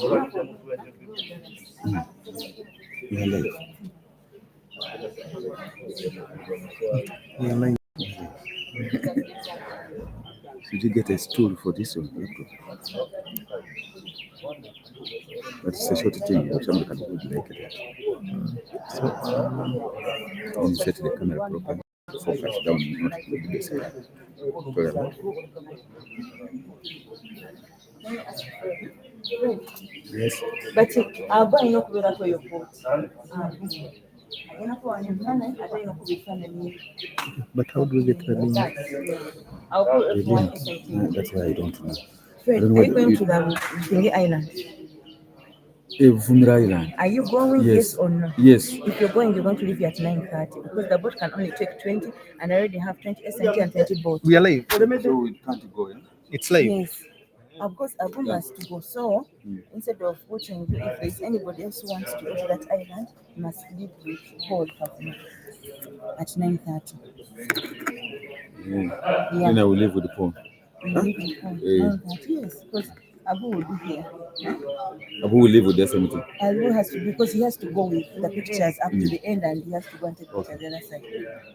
Your life. Your life. Did you get a stool for this one? But it's a short thing. Somebody can hold like that. You set the camera properly. Focus down, not the side. Yes. But I'll buy no cover for your boat. But how do we get the link? I'll put The link. That's why I don't know. Fred, are you going to the Thingy Island? Vumira Island. Are you going? Yes or no? Yes. If you're going, you're going to leave here at 9:30 because the boat can only take 20, and I already have 20 SNT and 20 boats. We are live. So we can't go, yeah? It's live. Yes. Of course, Abu must go. So instead of watching, if there's anybody else who wants to go to that island, you must leave with Paul at 9:30. Then I will leave with the phone. Yes, because Abu will be here. Abu will leave with the same thing. Abu has to, because he has to go with the pictures up to the end, and he has to go and take pictures the other side.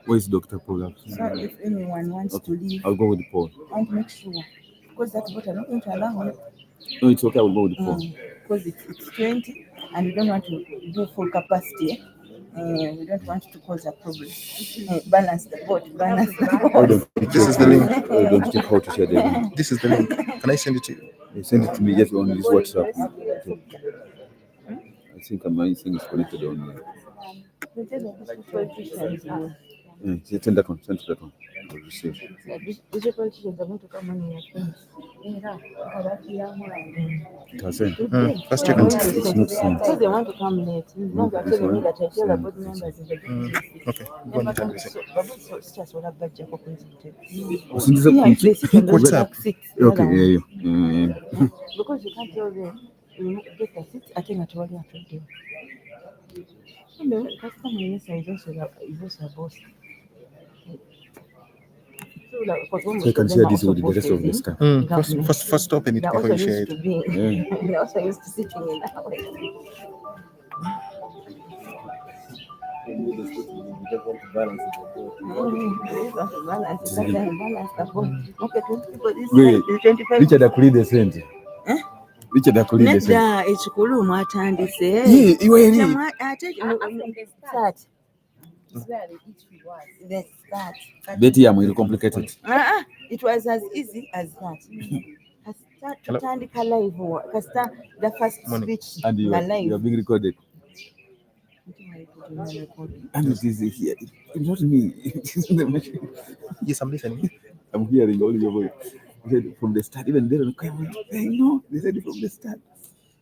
Where is Dr. Paul? So if anyone wants to leave, I'll go with the Paul. I want to make sure, because that boat I'm not going to allow it. No, it's okay. I will go with the Paul. Because it's 20, and we don't want to do full capacity. We don't want to cause a problem. Balance the boat. This is the link. I don't think how to share the link. This is the link. Can I send it to you? Send it to me just on this WhatsApp. I think my thing is connected on here. Send that one. Send that one. These politicians are going to come on your things. First you can It's not sent. Because they want to come late. No, they're telling me that I tell the board members in the okay. Go on, can we say? What's up? Okay, yeah. Because you can't tell them, you get a seat, I think I told you. And the customer is also a boss. So I can share this with the rest of the staff. First open it before you share it. They also used to sitting in that way. Richard Akuli the center. Richard Akuli the center. Ekikulu mwatandise. Betty, I'm really complicated. It was as easy as that. The first speech and you are being recorded. And it is here. It's not me. It is in the machine. Yes, I'm listening. I'm hearing all your voice. From the start, even they don't know. They said it from the start.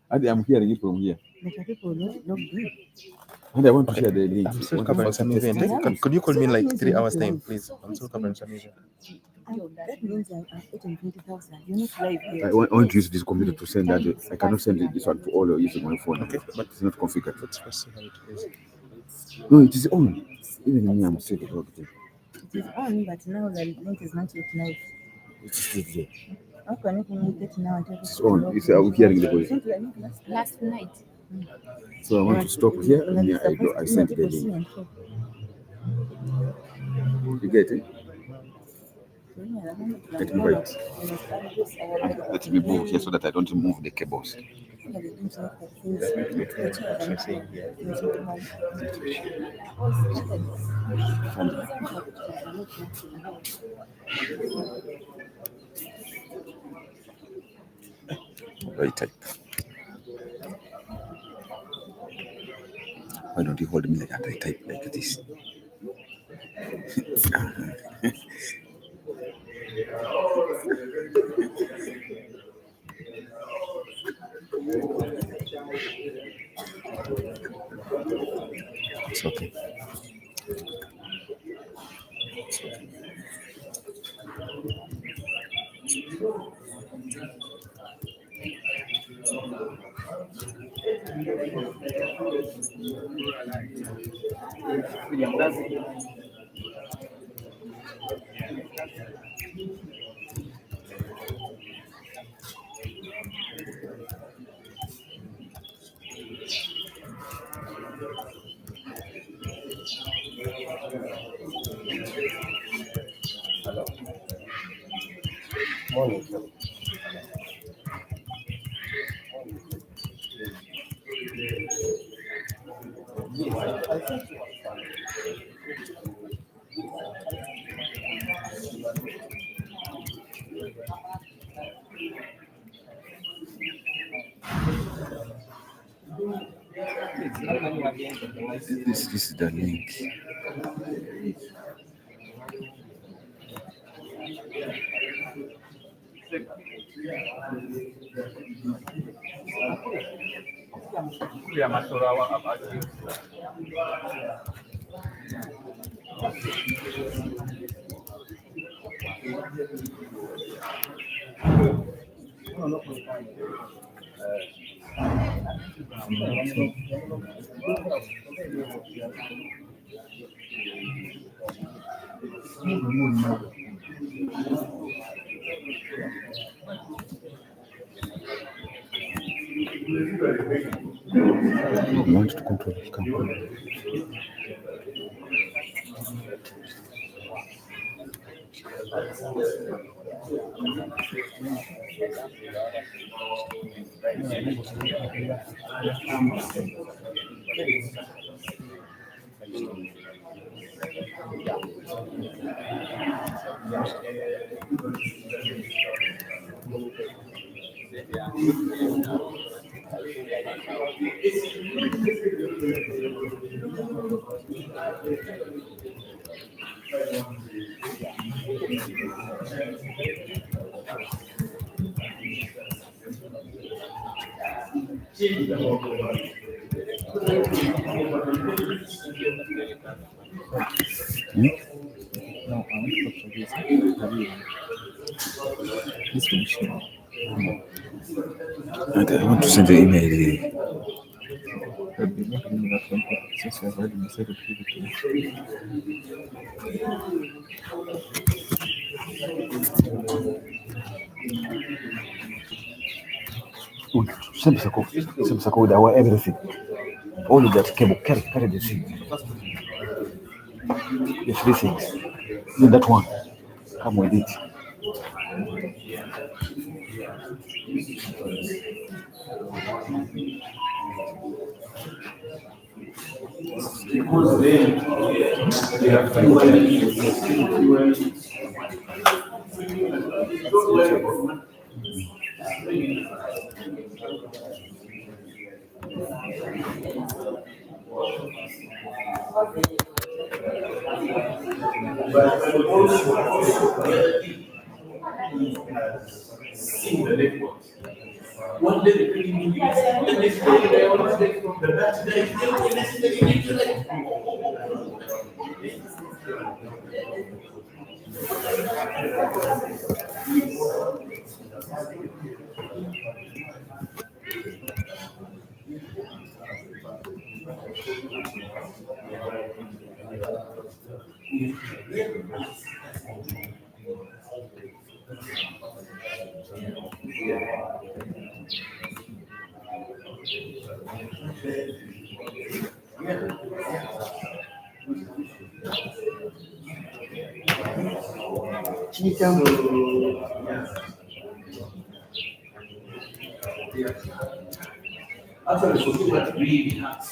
And I'm hearing it from here. And I want to share the link. I'm still covering some event. Could you call me in like 3 hours time, please? I'm still covering some event. That means I'm getting 20,000. You're not live here. I want to use this computer to send that. I cannot send this one to all of you using my phone. Okay, but it's not configured. Let's first see how it is. No, it is on. Even me, I'm sick about it. It is on, but now the link is not yet live. It's there. How can you make it now? It's on. It's hearing the voice. Last night. So I want to stop here and I send the link. You get it? Let me wait. Let me move here so that I don't move the cables. Very tight. Why don't you hold me like that? I type like this. It's okay. This is the link. We want to control the company. No, I want to talk to this condition. And I want to send the email. Since we have already decided to give it to you. Send code, our everything. All of that cable, carry the thing. The 3 things. Then that one. Come with it. Because then they have but also seen the network. One day the cleaning the next day they always take from the back today. Actually, for people that really have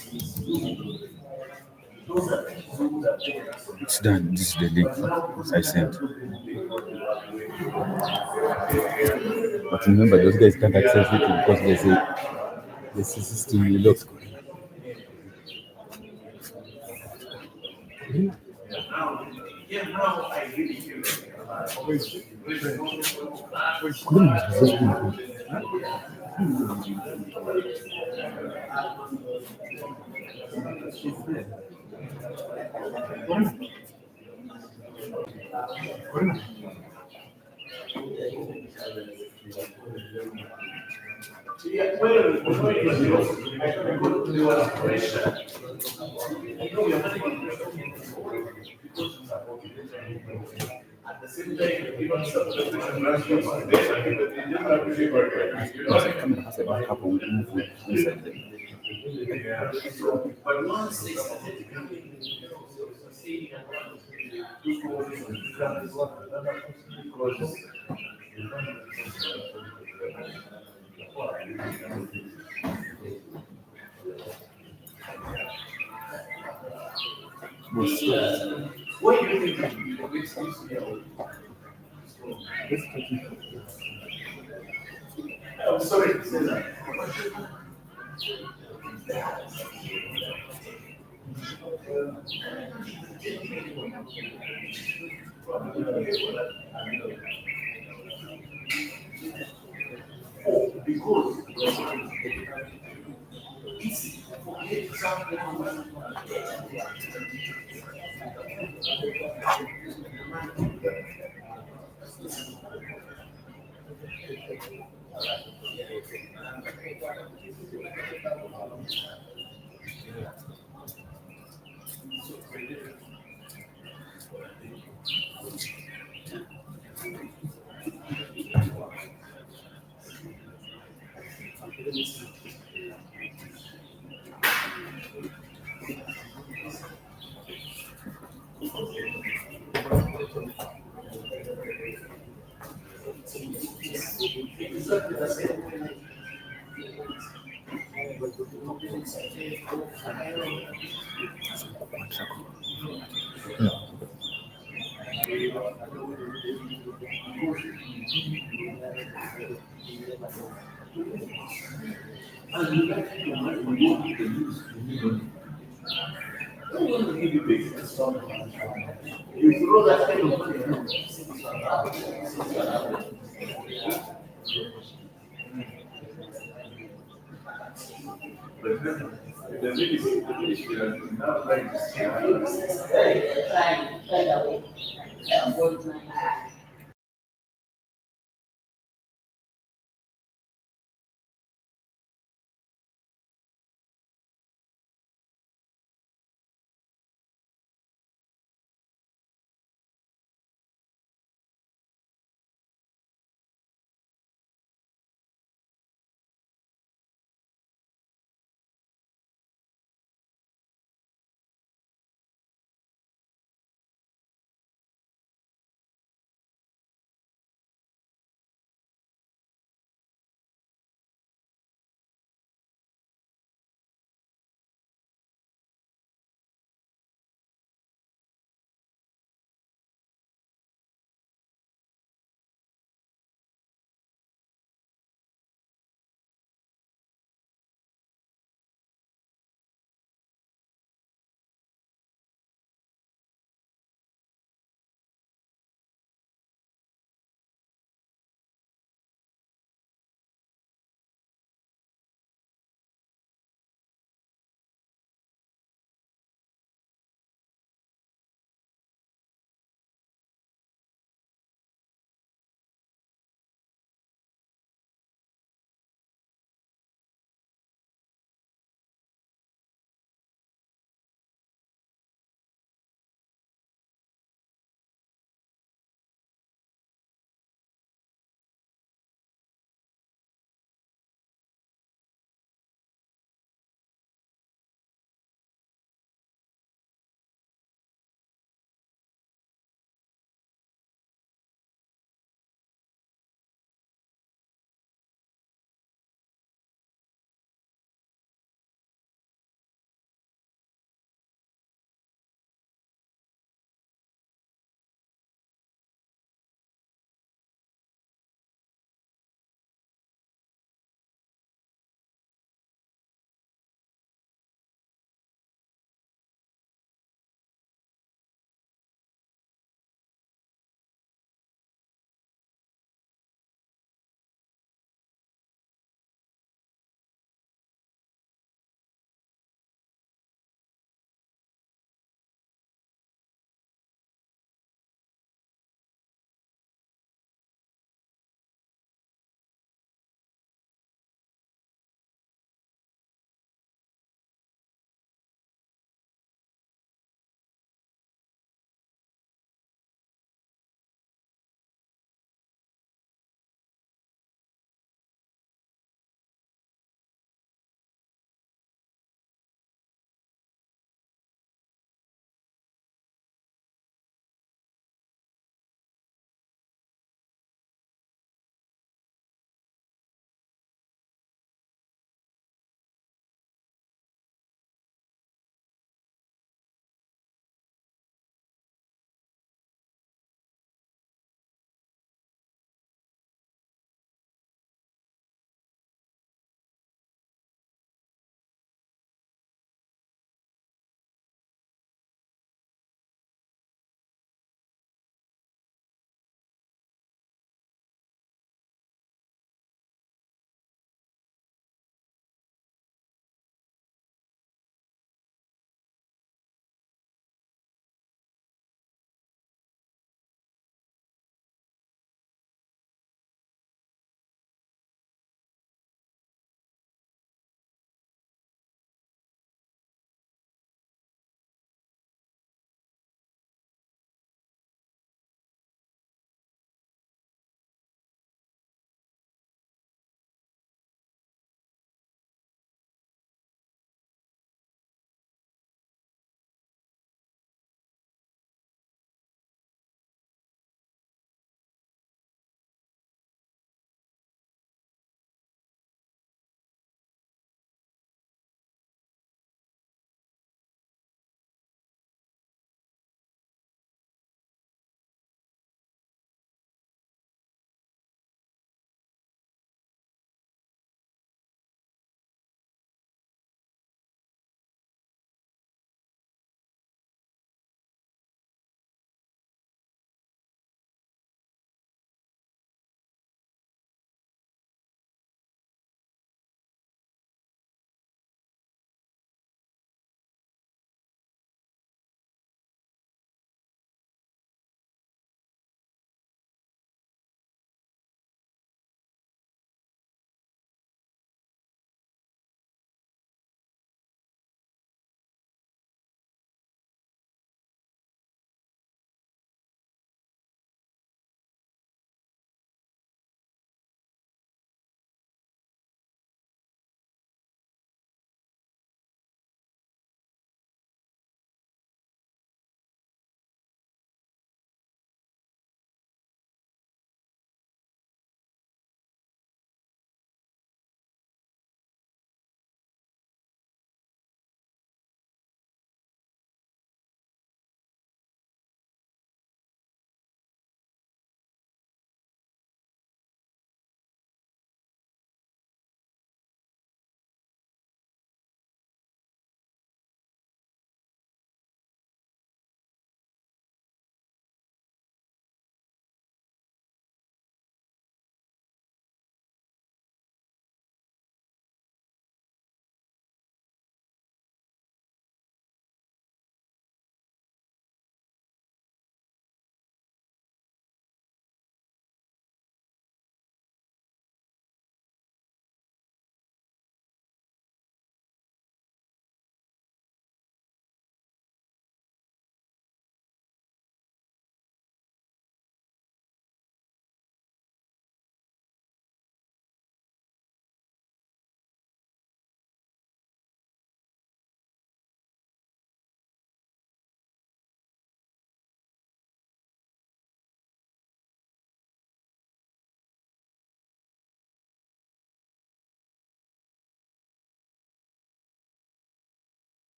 It's done. This is the link I sent. But remember, those guys can't access it because they say the system locks. at the same time, even subscription runs for Has a backup will move inside them. but once they started What do you think? I'm sorry to say that. Oh, because it's for example, exactly the same way. And you like your money, you don't need to use. Don't want to give you big stuff. You throw that kind of money around. The ministry has been now trying to see. Hey, trying to find a way.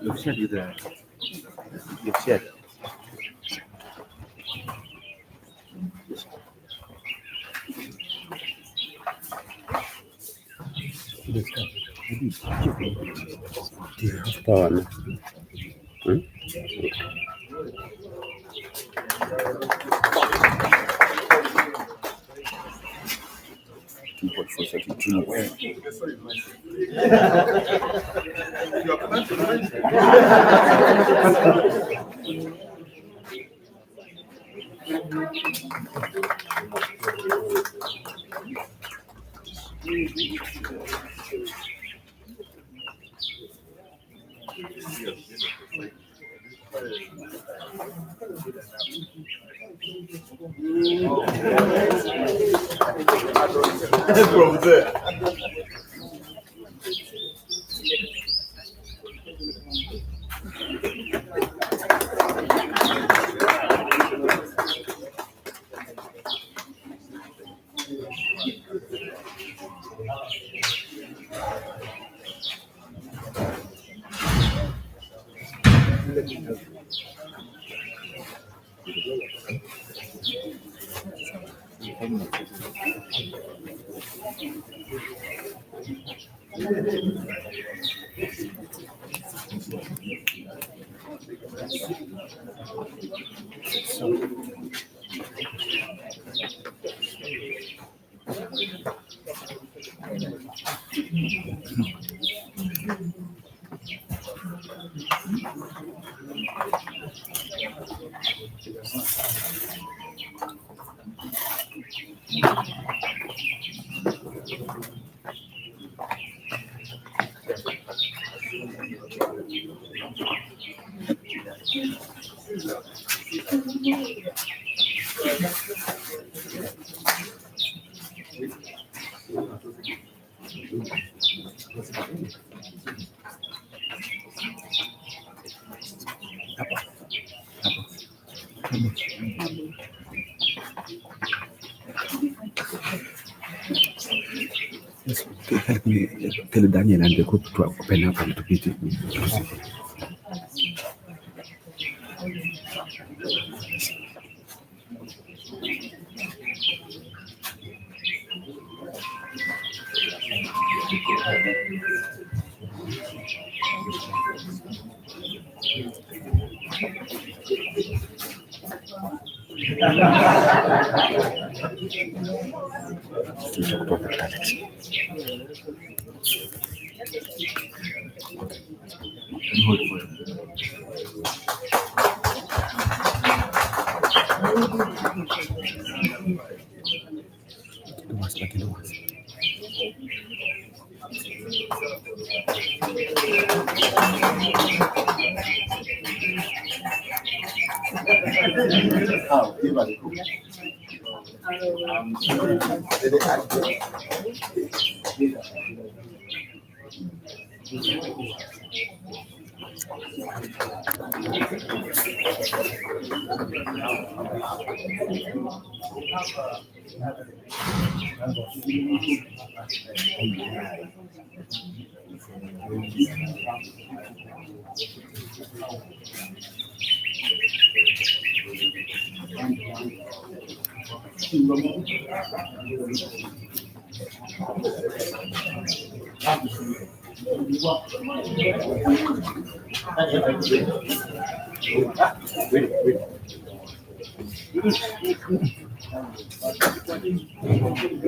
You've shared with the. You've shared. Do you have power now? From there. Help me tell Daniel and the group to open up a little bit.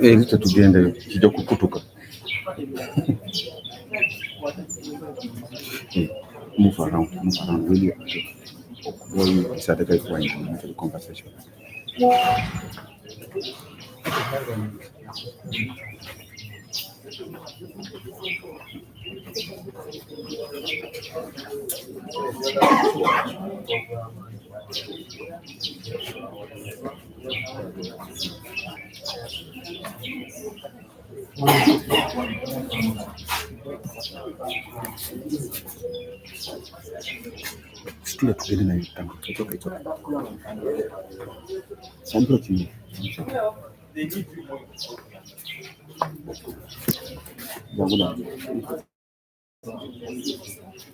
Ito tugende kijja kukutuka. Move around, really. We started going into the conversation. Still getting a tongue. It's okay. Some protein.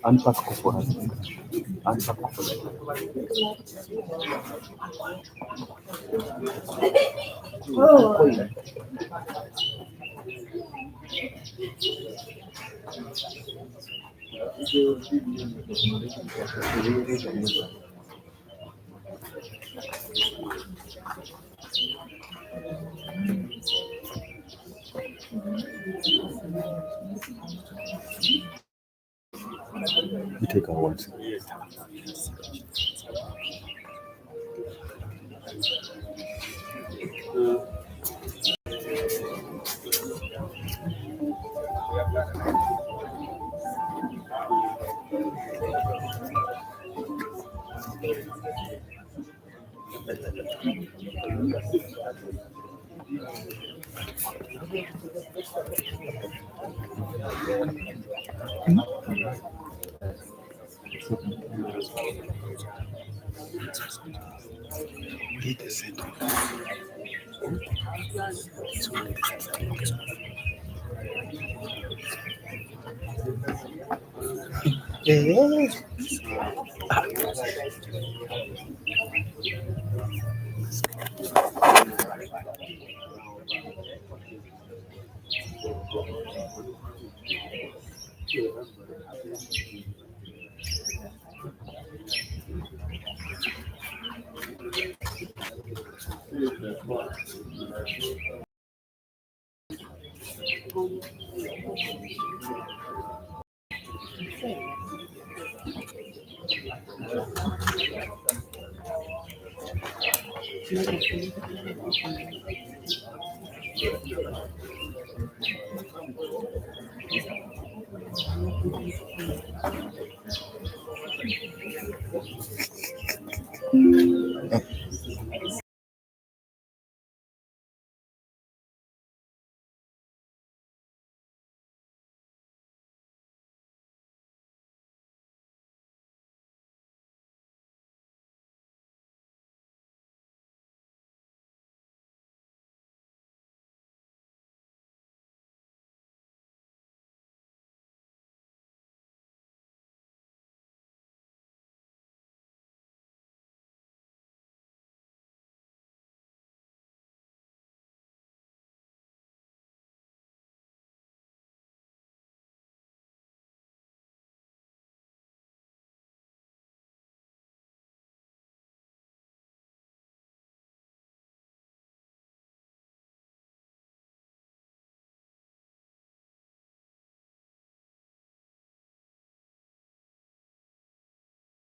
Unpack for us. Unpack for us. We take our words.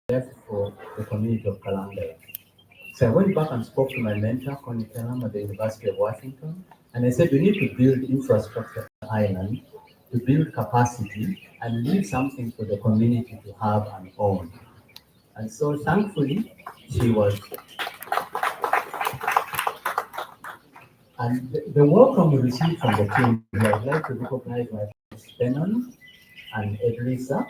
Left for the community of Kalangala. So I went back and spoke to my mentor, Connie Pelham, at the University of Washington, and I said, we need to build infrastructure on the island, to build capacity, and leave something for the community to have and own. And so thankfully, she was. And the welcome we received from the team, I'd like to recognize my friends Benon and Edrisa,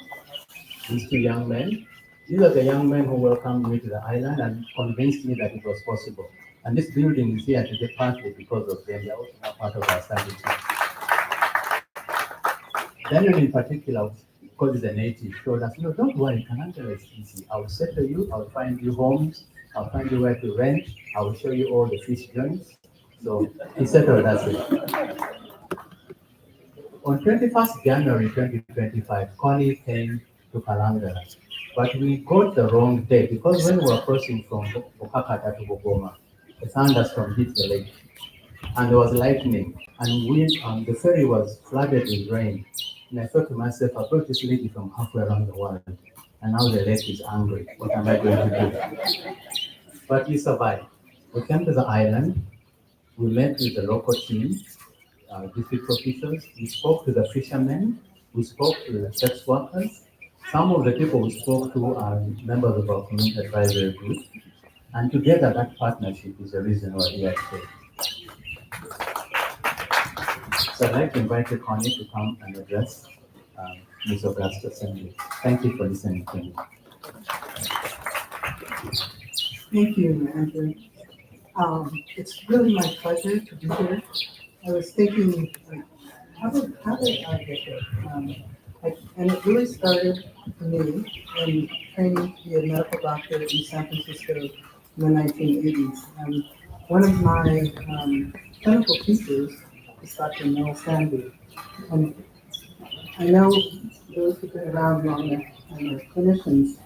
these two young men. These are the young men who welcomed me to the island and convinced me that it was possible. And this building is here today partly because of them. They are also now part of our study team. Daniel in particular, because he's a native, showed us, no, don't worry, Kalangala is easy. I will settle you, I will find you homes, I'll find you where to rent, I will show you all the fish joints. So he settled us. On 21st January 2025, Connie came to Kalangala, but we got the wrong day because when we were crossing from Bukakata to Bogoma, the thunderstorm hit the lake and there was lightning and the ferry was flooded with rain. And I thought to myself, I brought this lady from halfway around the world and now the lake is angry. What am I going to do? But we survived. We came to the island. We met with the local team, district officials. We spoke to the fishermen. We spoke to the sex workers. Some of the people we spoke to are members of our community advisory group. And together, that partnership is the reason we're here today. So I'd like to invite you, Connie, to come and address Ms. Augusta Assembly. Thank you for listening to me. Thank you, Andrew. It's really my pleasure to be here. I was thinking, like, how did I get here? And it really started for me in training to be a medical doctor in San Francisco in the 1980s. And one of my clinical teachers is Dr. Mel Sandy. And I know those who've been around longer and are clinicians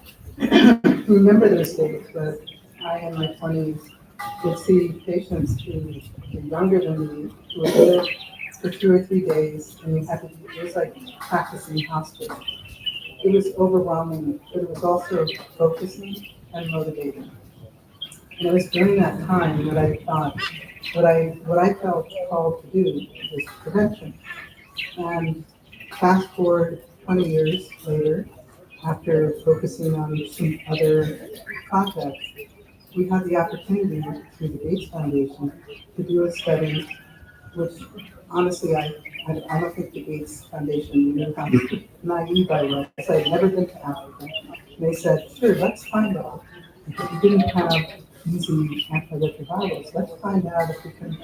remember those days, but I, in my 20s, would see patients who were younger than me, who were there for 2 or 3 days, and it was like practicing hospice. It was overwhelming, but it was also focusing and motivating. And it was during that time that I thought, what I felt called to do was prevention. And fast forward 20 years later, after focusing on some other projects, we had the opportunity through the Gates Foundation to do a study, which honestly, I don't think the Gates Foundation knew how naive I was. I had never been to Africa. And they said, sure, let's find out. If we didn't have easy antiretrovirals, let's find out if we can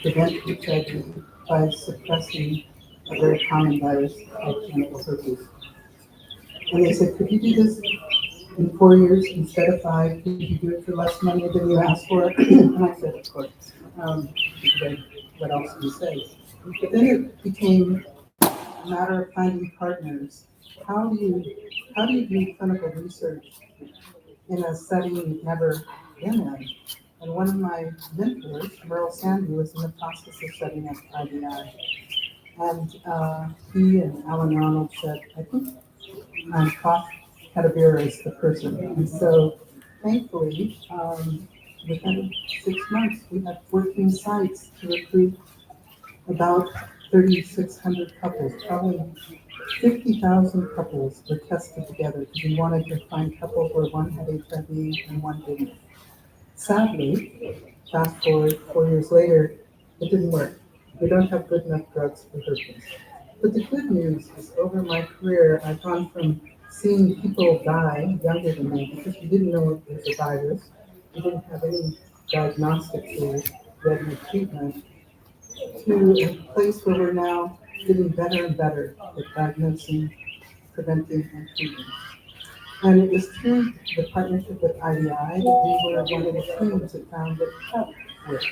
prevent HIV by suppressing a very common virus called genital herpes. And they said, could you do this in 4 years instead of 5? Could you do it for less money than you asked for? And I said, of course. Because what else do you say? But then it became a matter of finding partners. How do you do clinical research in a setting you've never been in? And one of my mentors, Merle Sandy, was in the process of setting up IDI. And he and Alan Ronald said, I think Prof. Kadabira is the person. And so thankfully, within 6 months, we had 14 sites to recruit about 3,600 couples. Probably 50,000 couples were tested together because we wanted to find couples where one had HIV and one didn't. Sadly, fast forward 4 years later, it didn't work. We don't have good enough drugs for herpes. But the good news is over my career, I've gone from seeing people die younger than me because we didn't know it was a virus. We didn't have any diagnostic tools, ready treatment, to a place where we're now getting better and better at diagnosing, preventing, and treating. And it was through the partnership with IDI that we were one of the teams that found that PrEP worked.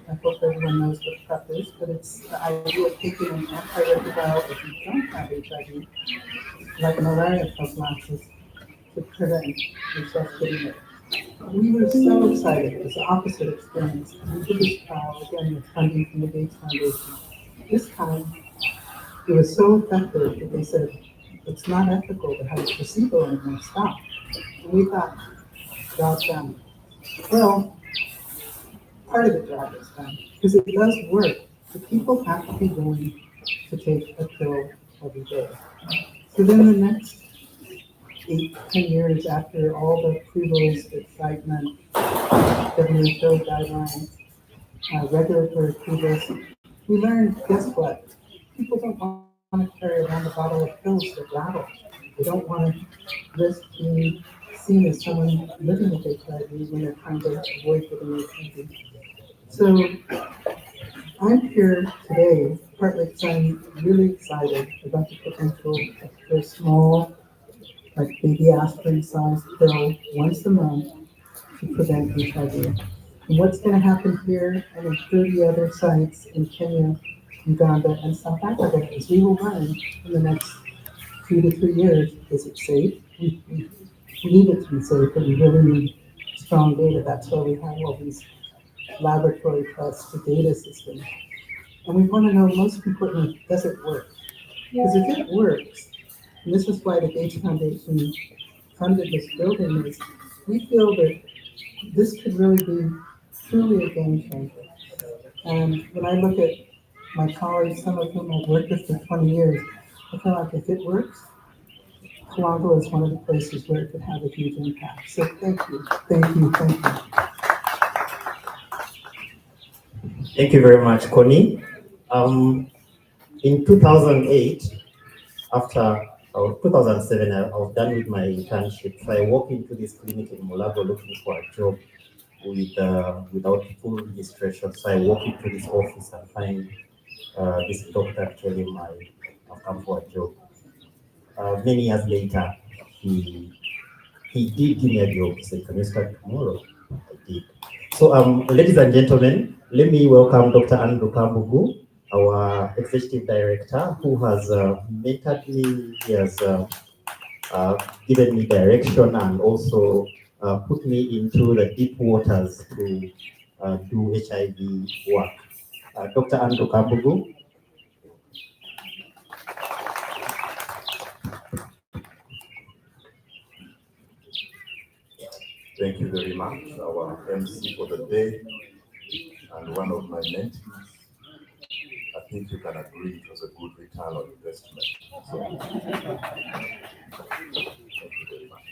I hope everyone knows what PrEP is, but it's the idea of taking an antiretroviral if you don't have HIV, like malaria prophylaxis, to prevent yourself getting it. We were so excited. It was the opposite experience. We did this trial again with funding from the Gates Foundation. This time, it was so effective that they said, it's not ethical to have a placebo anymore, stop. And we thought, job done. Well, part of the job is done, because it does work. The people have to be willing to take a pill every day. So then the next 8 to 10 years after all the approvals, excitement, WHO guidelines, regulatory approvals, we learned, guess what? People don't want to carry around a bottle of pills that rattle. They don't want to risk being seen as someone living with HIV when they're trying to avoid getting HIV. So I'm here today partly because I'm really excited about the potential of a small, like baby aspirin sized pill once a month to prevent HIV. And what's going to happen here and in 30 other sites in Kenya Uganda, and South Africa, as we will learn in the next 2 to 3 years. Is it safe? We need it to be safe, but we really need strong data. That's why we have all these laboratory tests, the data system. And we want to know, most importantly, does it work? Because if it works, and this is why the Gates Foundation funded this building, is we feel that this could really be truly a game changer. And when I look at my colleagues, some of whom I've worked with for 20 years, I feel like if it works, Kalangala is one of the places where it could have a huge impact. So thank you, thank you, thank you. Thank you very much, Connie. In 2008, after 2007, I was done with my internship. So I walked into this clinic in Mulago looking for a job without full registration. So I walk into this office and find this doctor and tell him I've come for a job. Many years later, he did give me a job. He said, "Can you start tomorrow?" I did. So, ladies and gentlemen, let me welcome Dr. Andrew Kambugu, our executive director, who has mentored me. He has given me direction and also put me into the deep waters to do HIV work. Dr. Andrew Kambugu. Thank you very much, our MC for the day and one of my mentees. I think you can agree it was a good return on investment. So, thank you very much.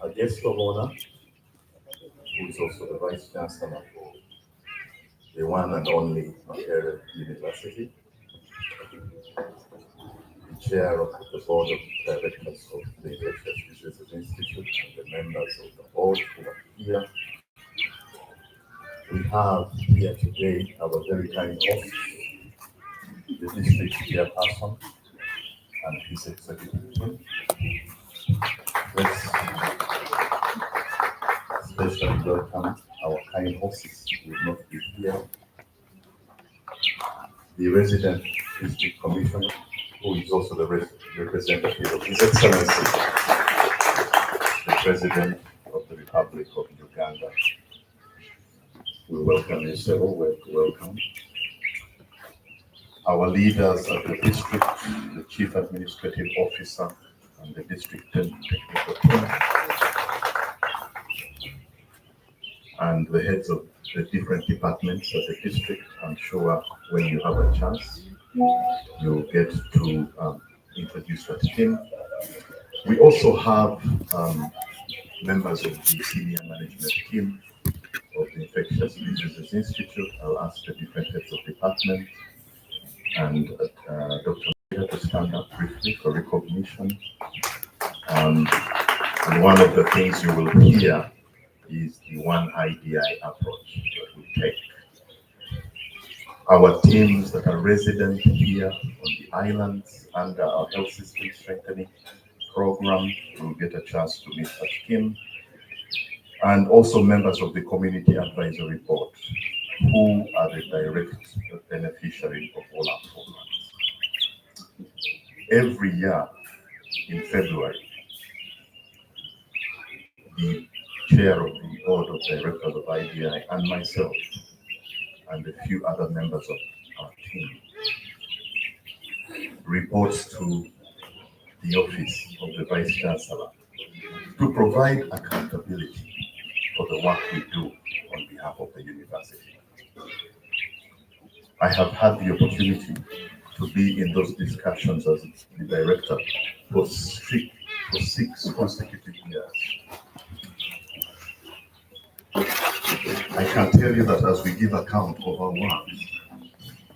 A guest of honor, who is also the Vice Chancellor for the one and only Makerere University, the Chair of the Board of Directors of the Infectious Diseases Institute, and the members of the board who are here. We have here today our very kind host, the district chairperson and his executive team. Let's especially welcome our kind hosts who will not be here. The resident district commissioner, who is also the representative of His Excellency, the President of the Republic of Uganda. We welcome you, sir. Welcome. Our leaders at the district, the Chief Administrative Officer and the district technical team, and the heads of the different departments of the district. I'm sure when you have a chance, you'll get to introduce that team. We also have members of the senior management team of the Infectious Diseases Institute. I'll ask the different heads of department and Dr. to stand up briefly for recognition. And one of the things you will hear is the one IDI approach that we take. Our teams that are resident here on the islands under our health system strengthening program will get a chance to meet that team. And also members of the Community Advisory Board, who are the direct beneficiary of all our programs. Every year in February, the chair of the board of directors of IDI and myself and a few other members of our team reports to the office of the Vice Chancellor to provide accountability for the work we do on behalf of the university. I have had the opportunity to be in those discussions as the director for 6 consecutive years. I can tell you that as we give account of our work,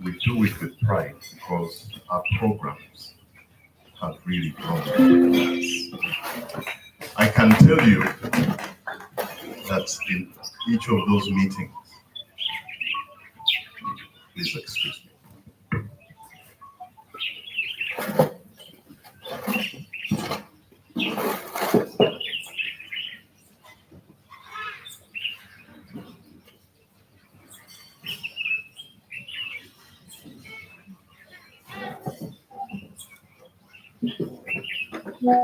we do it with pride because our programs have really grown with us. I can tell you that in each of those meetings, please excuse me. Okay,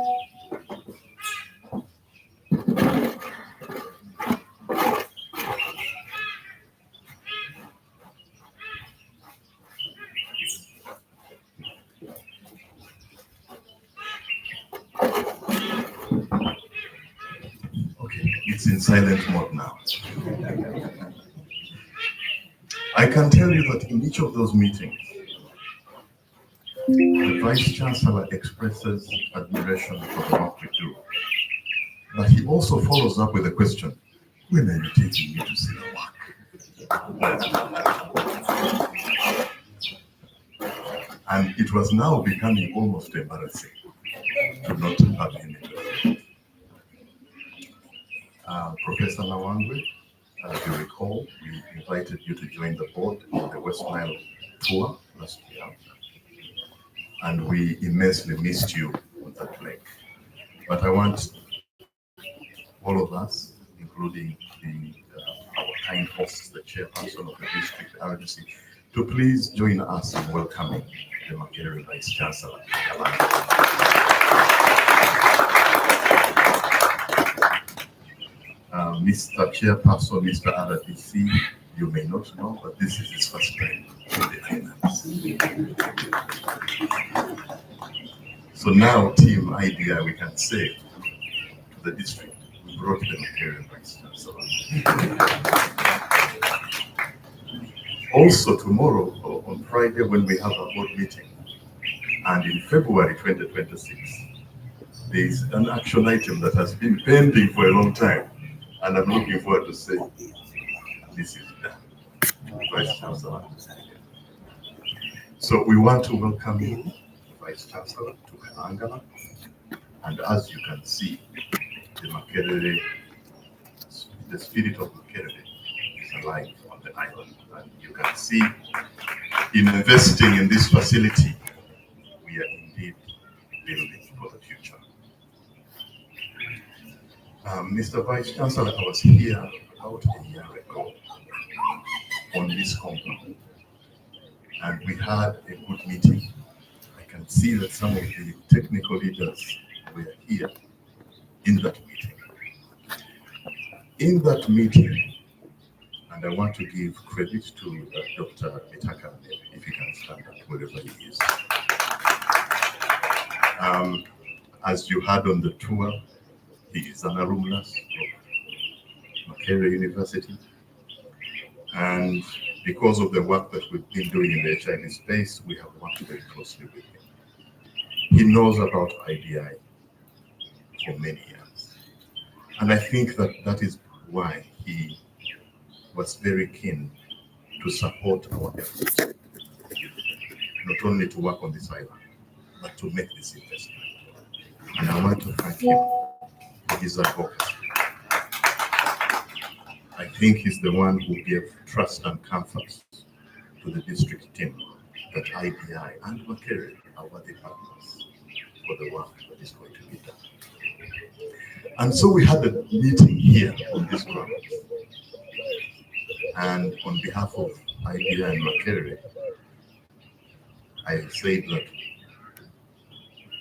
it's in silent mode now. I can tell you that in each of those meetings, the Vice Chancellor expresses admiration for the work we do. But he also follows up with a question: when are you taking me to see the work? And it was now becoming almost embarrassing to not have him in the room. Professor Nawangwe, as you recall, we invited you to join the board in the West Nile tour last year. And we immensely missed you on that leg. But I want all of us, including our kind hosts, the chairperson of the district RDC, to please join us in welcoming the Makerere Vice Chancellor. Mr. Chairperson, Mr. RDC, you may not know, but this is his first time in the islands. So now, Team IDI, we can say to the district, we brought the Makerere Vice Chancellor. Also tomorrow, on Friday, when we have a board meeting, and in February 2026, there is an action item that has been pending for a long time, and I'm looking forward to say, this is done. Vice Chancellor. So we want to welcome you, Vice Chancellor, to Kalangala, and as you can see, the Makerere, the spirit of Makerere is alive on the island, and you can see, in investing in this facility, we are indeed building for the future. Mr. Vice Chancellor, I was here about a year ago on this compound, and we had a good meeting. I can see that some of the technical leaders were here in that meeting. In that meeting, and I want to give credit to Dr. Mitaka, if he can stand up wherever he is. As you heard on the tour, he is an alumnus of Makerere University. And because of the work that we've been doing in the HIV space, we have worked very closely with him. He knows about IDI for many years. And I think that that is why he was very keen to support our efforts, not only to work on this island, but to make this investment. And I want to thank him for his advocacy. I think he's the one who gave trust and comfort to the district team that IDI and Makerere are worthy partners for the work that is going to be done. And so we had a meeting here on this ground. And on behalf of IDI and Makerere, I said that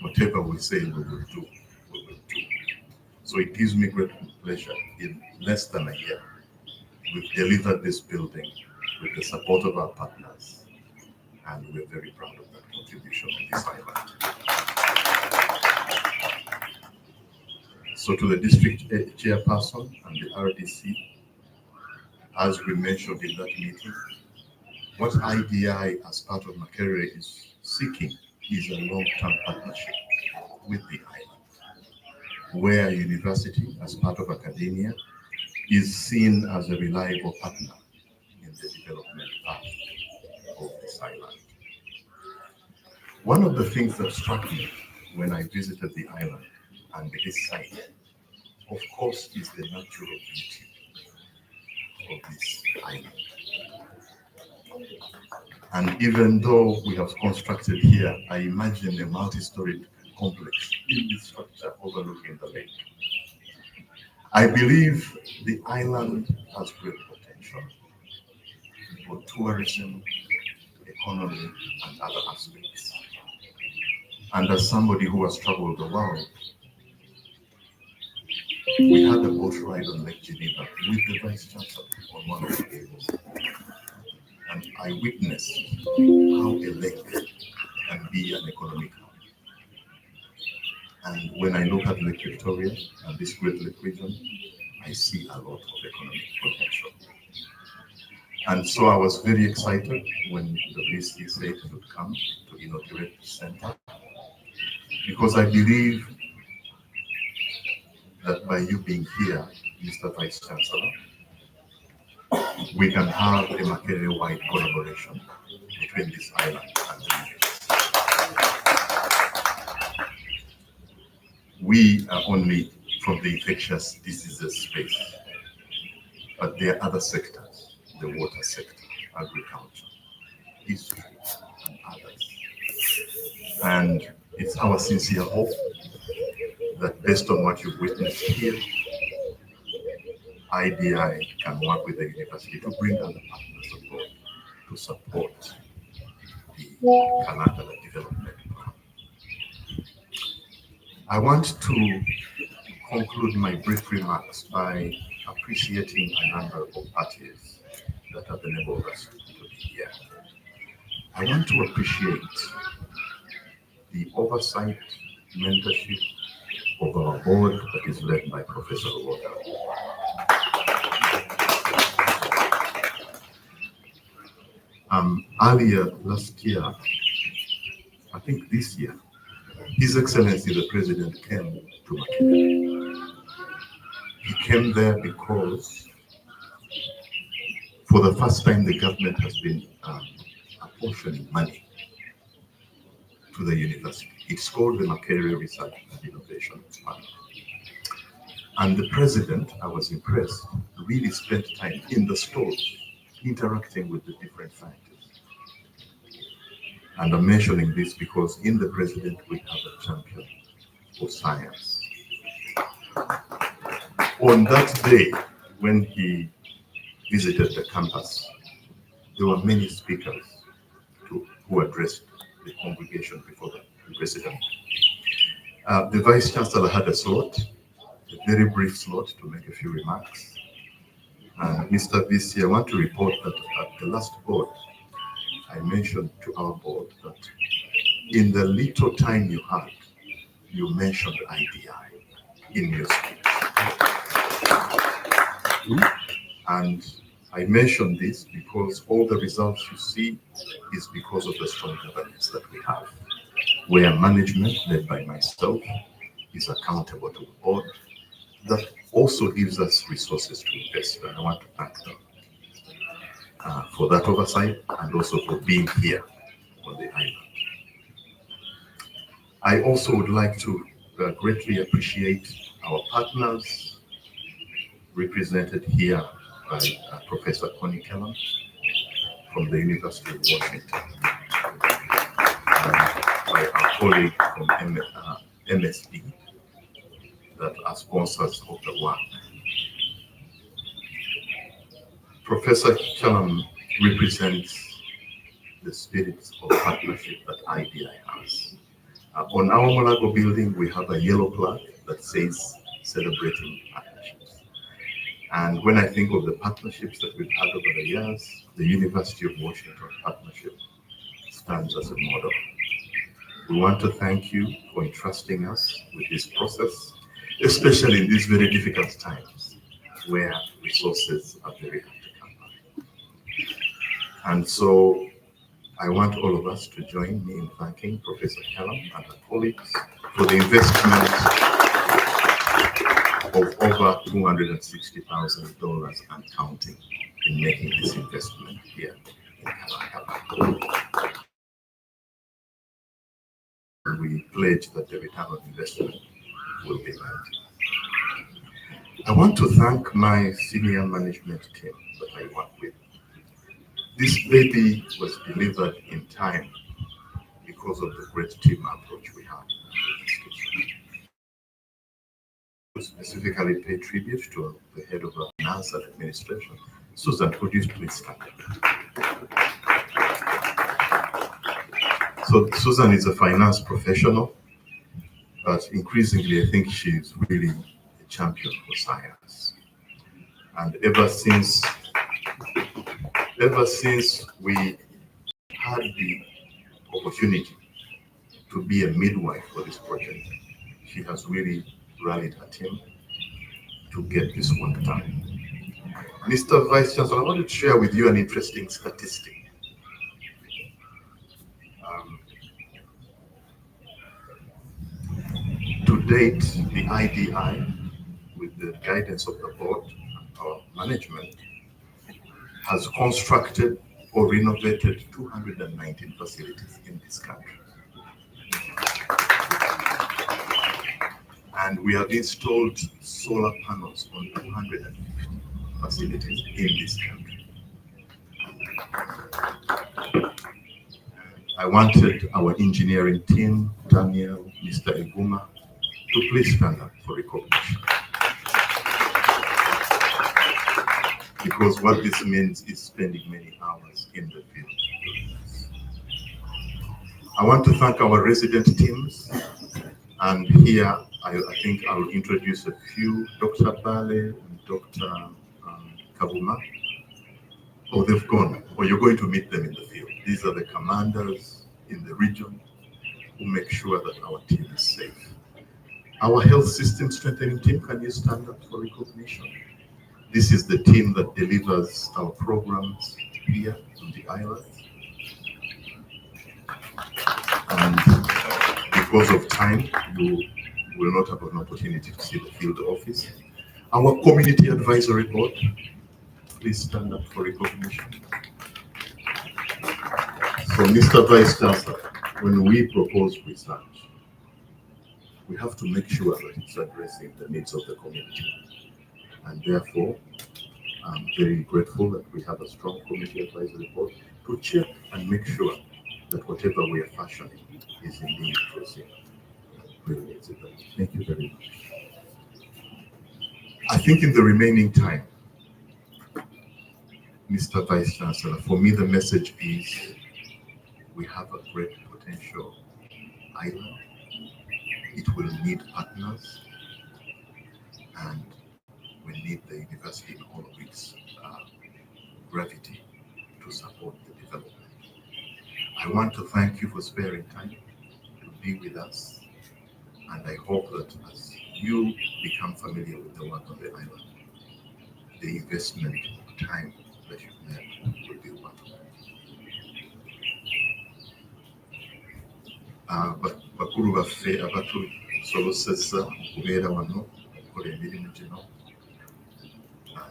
whatever we say we will do, we will do. So it gives me great pleasure. In less than a year, we've delivered this building with the support of our partners, and we're very proud of that contribution on this island. So to the district chairperson and the RDC, as we mentioned in that meeting, what IDI as part of Makerere is seeking is a long-term partnership with the island, where university as part of academia is seen as a reliable partner in the development path of this island. One of the things that struck me when I visited the island and this site, of course, is the natural beauty of this island. And even though we have constructed here, I imagine a multi-storied complex in this structure overlooking the lake. I believe the island has great potential for tourism, economy, and other aspects. And as somebody who has traveled the world, we had a boat ride on Lake Geneva with the Vice Chancellor on one of the tables. And I witnessed how a lake can be an economic hub. And when I look at Lake Victoria and this Great Lake region, I see a lot of economic potential. And so I was very excited when the VC said it would come to inaugurate the center, because I believe that by you being here, Mr. Vice Chancellor, we can have a Makerere-wide collaboration between this island and the US. We are only from the infectious diseases space, but there are other sectors, the water sector, agriculture, history, and others. And it's our sincere hope that based on what you've witnessed here, IDI can work with the university to bring other partners on board to support the Kalangala development plan. I want to conclude my brief remarks by appreciating a number of parties that have enabled us to be here. I want to appreciate the oversight, mentorship of our board that is led by Professor Walter. Earlier last year, I think this year, His Excellency the President came to Makerere. He came there because for the first time the government has been apportioning money to the university. It's called the Makerere Research and Innovation Fund. And the President, I was impressed, really spent time in the stores interacting with the different scientists. And I'm mentioning this because in the President we have a champion of science. On that day, when he visited the campus, there were many speakers who addressed the congregation before the President. The Vice Chancellor had a slot, a very brief slot to make a few remarks. Mr. VC, I want to report that at the last board, I mentioned to our board that in the little time you had, you mentioned IDI in your speech. And I mentioned this because all the results you see is because of the strong governance that we have, where management led by myself is accountable to the board. That also gives us resources to invest, and I want to thank them for that oversight and also for being here on the island. I also would like to greatly appreciate our partners represented here by Professor Connie Kellam from the University of Washington, by our colleague from MSD that are sponsors of the work. Professor Kellam represents the spirit of partnership that IDI has. On our Molago building, we have a yellow plaque that says celebrating partnerships. And when I think of the partnerships that we've had over the years, the University of Washington partnership stands as a model. We want to thank you for entrusting us with this process, especially in these very difficult times where resources are very hard to come by. And so I want all of us to join me in thanking Professor Kellam and her colleagues for the investment of over $260,000 and counting in making this investment here in Kalangala. We pledge that the return on investment will be met. I want to thank my senior management team that I work with. This baby was delivered in time because of the great team approach we had. To specifically pay tribute to the head of our finance and administration. Susan, could you please stand up? So Susan is a finance professional, but increasingly I think she's really a champion for science. And ever since we had the opportunity to be a midwife for this project, she has really rallied her team to get this work done. Mr. Vice Chancellor, I want to share with you an interesting statistic. To date, the IDI, with the guidance of the board and our management, has constructed or renovated 219 facilities in this country. And we have installed solar panels on 250 facilities in this country. I wanted our engineering team, Daniel, Mr. Iguma, to please stand up for recognition. Because what this means is spending many hours in the field. I want to thank our resident teams, and here I think I will introduce a few, Dr. Bale and Dr. Kavuma. Oh, they've gone, or you're going to meet them in the field. These are the commanders in the region who make sure that our team is safe. Our health system strengthening team, can you stand up for recognition? This is the team that delivers our programs here on the island. And because of time, you will not have an opportunity to see the field office. Our community advisory board, please stand up for recognition. So, Mr. Vice Chancellor, when we propose research, we have to make sure that it's addressing the needs of the community. And therefore, I'm very grateful that we have a strong community advisory board to check and make sure that whatever we are fashioning is indeed addressing real needs. Thank you very much. I think in the remaining time, Mr. Vice Chancellor, for me the message is we have a great potential island. It will need partners, and we need the university in all of its gravity to support the development. I want to thank you for sparing time to be with us, and I hope that as you become familiar with the work on the island, the investment time that you've made will be wonderful. Bakuru baffe abatusobozesa okubeera wano okukola emirimu gino,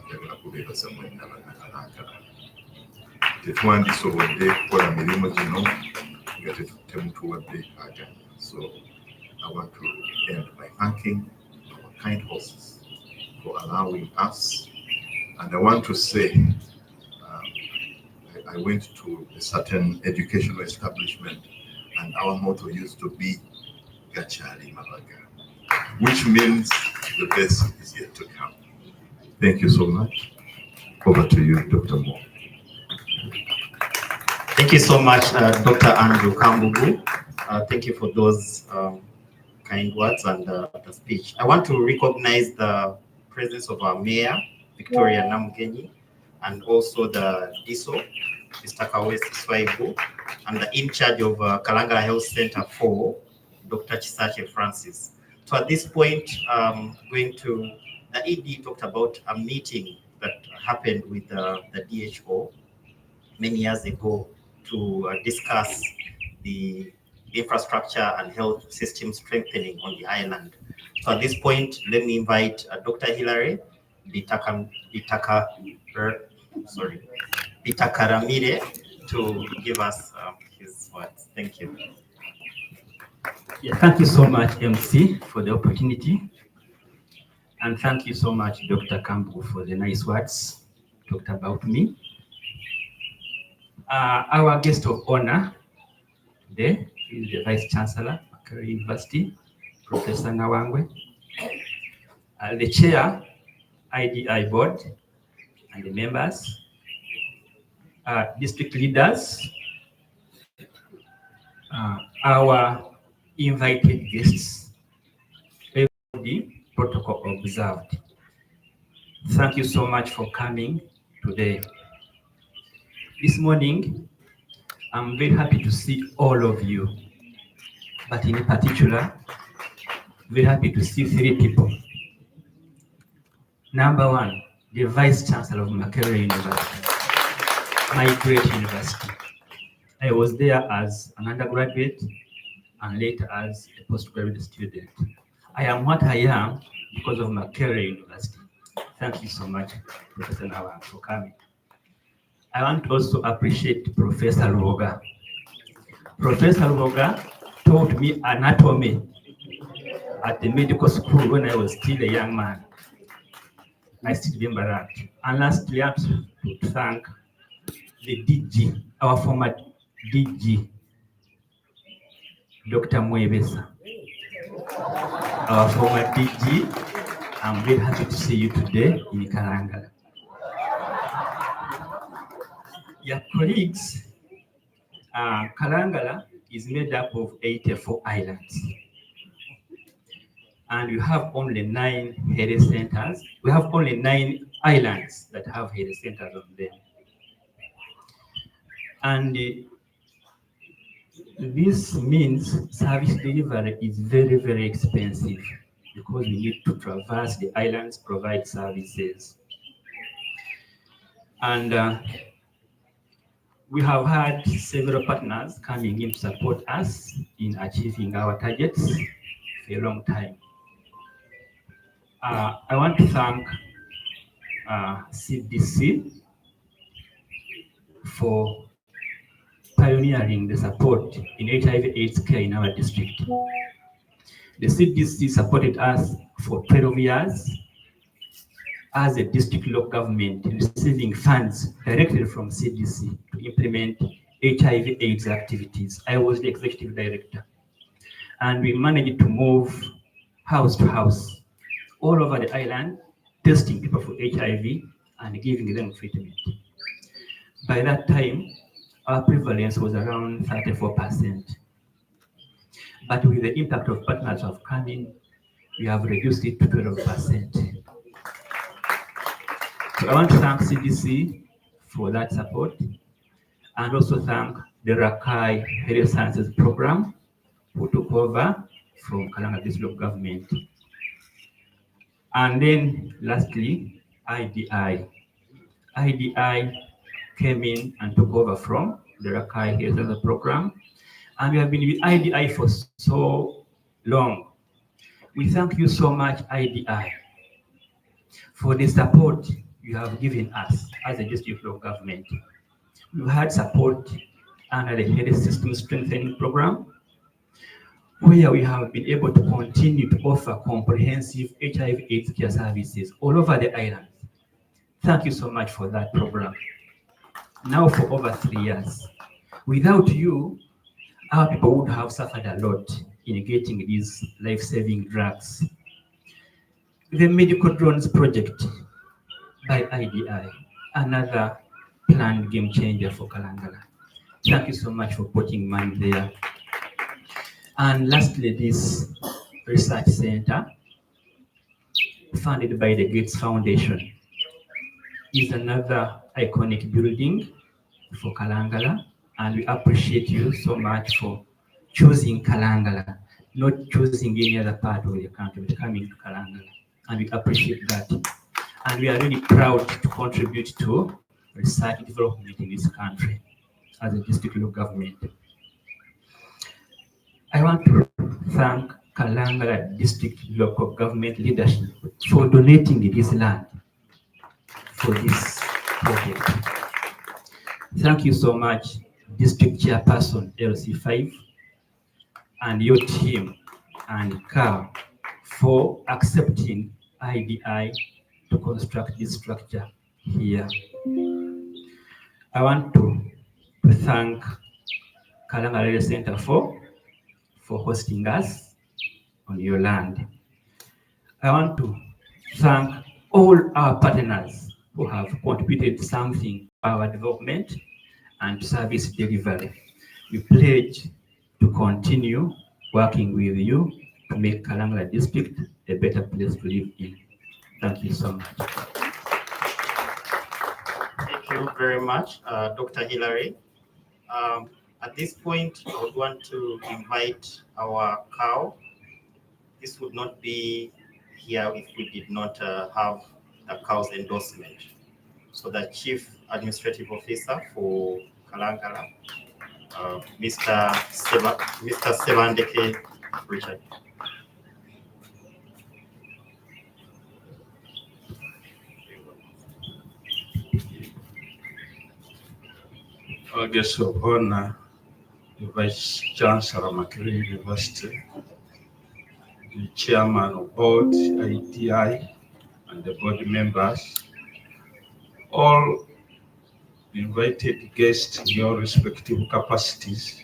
njagala kubeebaza mwenna bannakalangala. Tetwandisobodde kukola mirimu gino nga temutuwadde aganya. So I want to end by thanking our kind hosts for allowing us. And I want to say, I went to a certain educational establishment, and our motto used to be Gachali Mabaga, which means the best is yet to come. Thank you so much. Over to you, Dr. Moore. Thank you so much, Dr. Andrew Kambugu. Thank you for those kind words and the speech. I want to recognize the presence of our Mayor, Victoria Namugenyi, and also the DISO, Mr. Kawesi Swaibu, and the in charge of Kalangala Health Centre 4, Dr. Chisache Francis. So at this point, the ED talked about a meeting that happened with the DHO many years ago to discuss the infrastructure and health system strengthening on the island. So at this point, let me invite Dr. Hilary Bitakaramire to give us his words. Thank you. Yeah, thank you so much, MC, for the opportunity. And thank you so much, Dr. Kambu, for the nice words talked about me. Our guest of honor today is the Vice Chancellor, Makerere University, Professor Nawangwe, the Chair, IDI Board, and the members, district leaders, our invited guests, everybody protocol observed. Thank you so much for coming today. This morning, I'm very happy to see all of you, but in particular, very happy to see 3 people. Number 1, the Vice Chancellor of Makerere University, my great university. I was there as an undergraduate and later as a postgraduate student. I am what I am because of Makerere University. Thank you so much, Professor Nawang, for coming. I want to also appreciate Professor Luoga. Professor Luoga taught me anatomy at the medical school when I was still a young man. I still remember that. And lastly, I have to thank the DG, our former DG, Dr. Mwebesa. Our former DG, I'm very happy to see you today in Kalangala. Your colleagues, Kalangala is made up of 84 islands. And we have only 9 health centers. We have only 9 islands that have health centers on them. And this means service delivery is very, very expensive because we need to traverse the islands, provide services. And we have had several partners coming in to support us in achieving our targets for a long time. I want to thank CDC for pioneering the support in HIV/AIDS care in our district. The CDC supported us for 12 years as a district local government, receiving funds directly from CDC to implement HIV/AIDS activities. I was the executive director. And we managed to move house to house all over the island, testing people for HIV and giving them treatment. By that time, our prevalence was around 34%. But with the impact of partners who have come in, we have reduced it to 12%. So I want to thank CDC for that support and also thank the Rakai Health Sciences Program who took over from Kalangala District Government. And then lastly, IDI. IDI came in and took over from the Rakai Health Sciences Program. And we have been with IDI for so long. We thank you so much, IDI, for the support you have given us as a district local government. We've had support under the Health System Strengthening Program, where we have been able to continue to offer comprehensive HIV/AIDS care services all over the island. Thank you so much for that program. Now for over 3 years. Without you, our people would have suffered a lot in getting these life-saving drugs. The Medical Drones Project by IDI, another planned game changer for Kalangala. Thank you so much for putting money there. And lastly, this research center, funded by the Gates Foundation, is another iconic building for Kalangala. And we appreciate you so much for choosing Kalangala, not choosing any other part of the country, but coming to Kalangala. And we appreciate that. And we are really proud to contribute to research development in this country as a district local government. I want to thank Kalangala District Local Government leadership for donating this land for this project. Thank you so much, District Chairperson LC5 and your team and CAR for accepting IDI to construct this structure here. I want to thank Kalangala Centre for hosting us on your land. I want to thank all our partners who have contributed something to our development and service delivery. We pledge to continue working with you to make Kalangala district a better place to live in. Thank you so much. Thank you very much, Dr. Hilary. At this point, I would want to invite our cow. This would not be here if we did not have the cow's endorsement. So the Chief Administrative Officer for Kalangala, Mr. Sevandeke Richard. Our guest of honor, the Vice Chancellor, Makerere University, the Chairman of Board, IDI, and the board members, all invited guests in your respective capacities,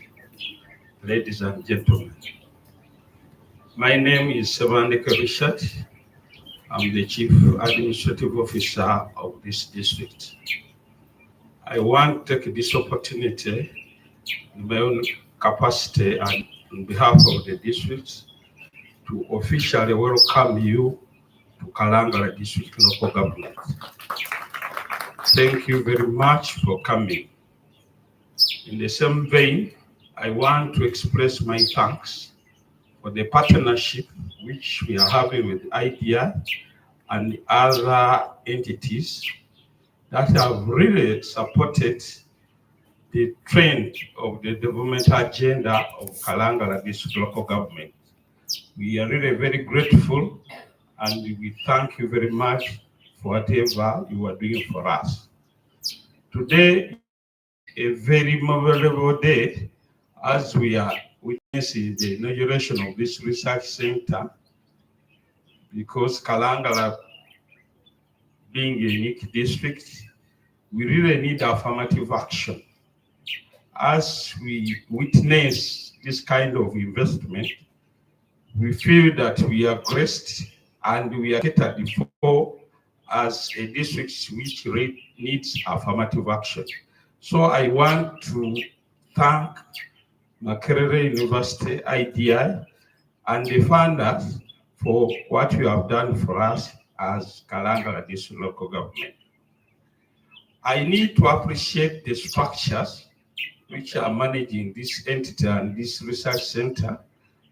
ladies and gentlemen. My name is Sevandeke Richard. I'm the Chief Administrative Officer of this district. I want to take this opportunity in my own capacity and on behalf of the district to officially welcome you to Kalangala District Local Government. Thank you very much for coming. In the same vein, I want to express my thanks for the partnership which we are having with IDI and other entities that have really supported the trend of the development agenda of Kalangala District Local Government. We are really very grateful and we thank you very much for whatever you are doing for us. Today, a very memorable day as we are witnessing the inauguration of this research center, because Kalangala being a unique district, we really need affirmative action. As we witness this kind of investment, we feel that we are graced and we are catered for as a district which needs affirmative action. So I want to thank Makerere University, IDI, and the funders for what you have done for us as Kalangala District Local Government. I need to appreciate the structures which are managing this entity and this research center,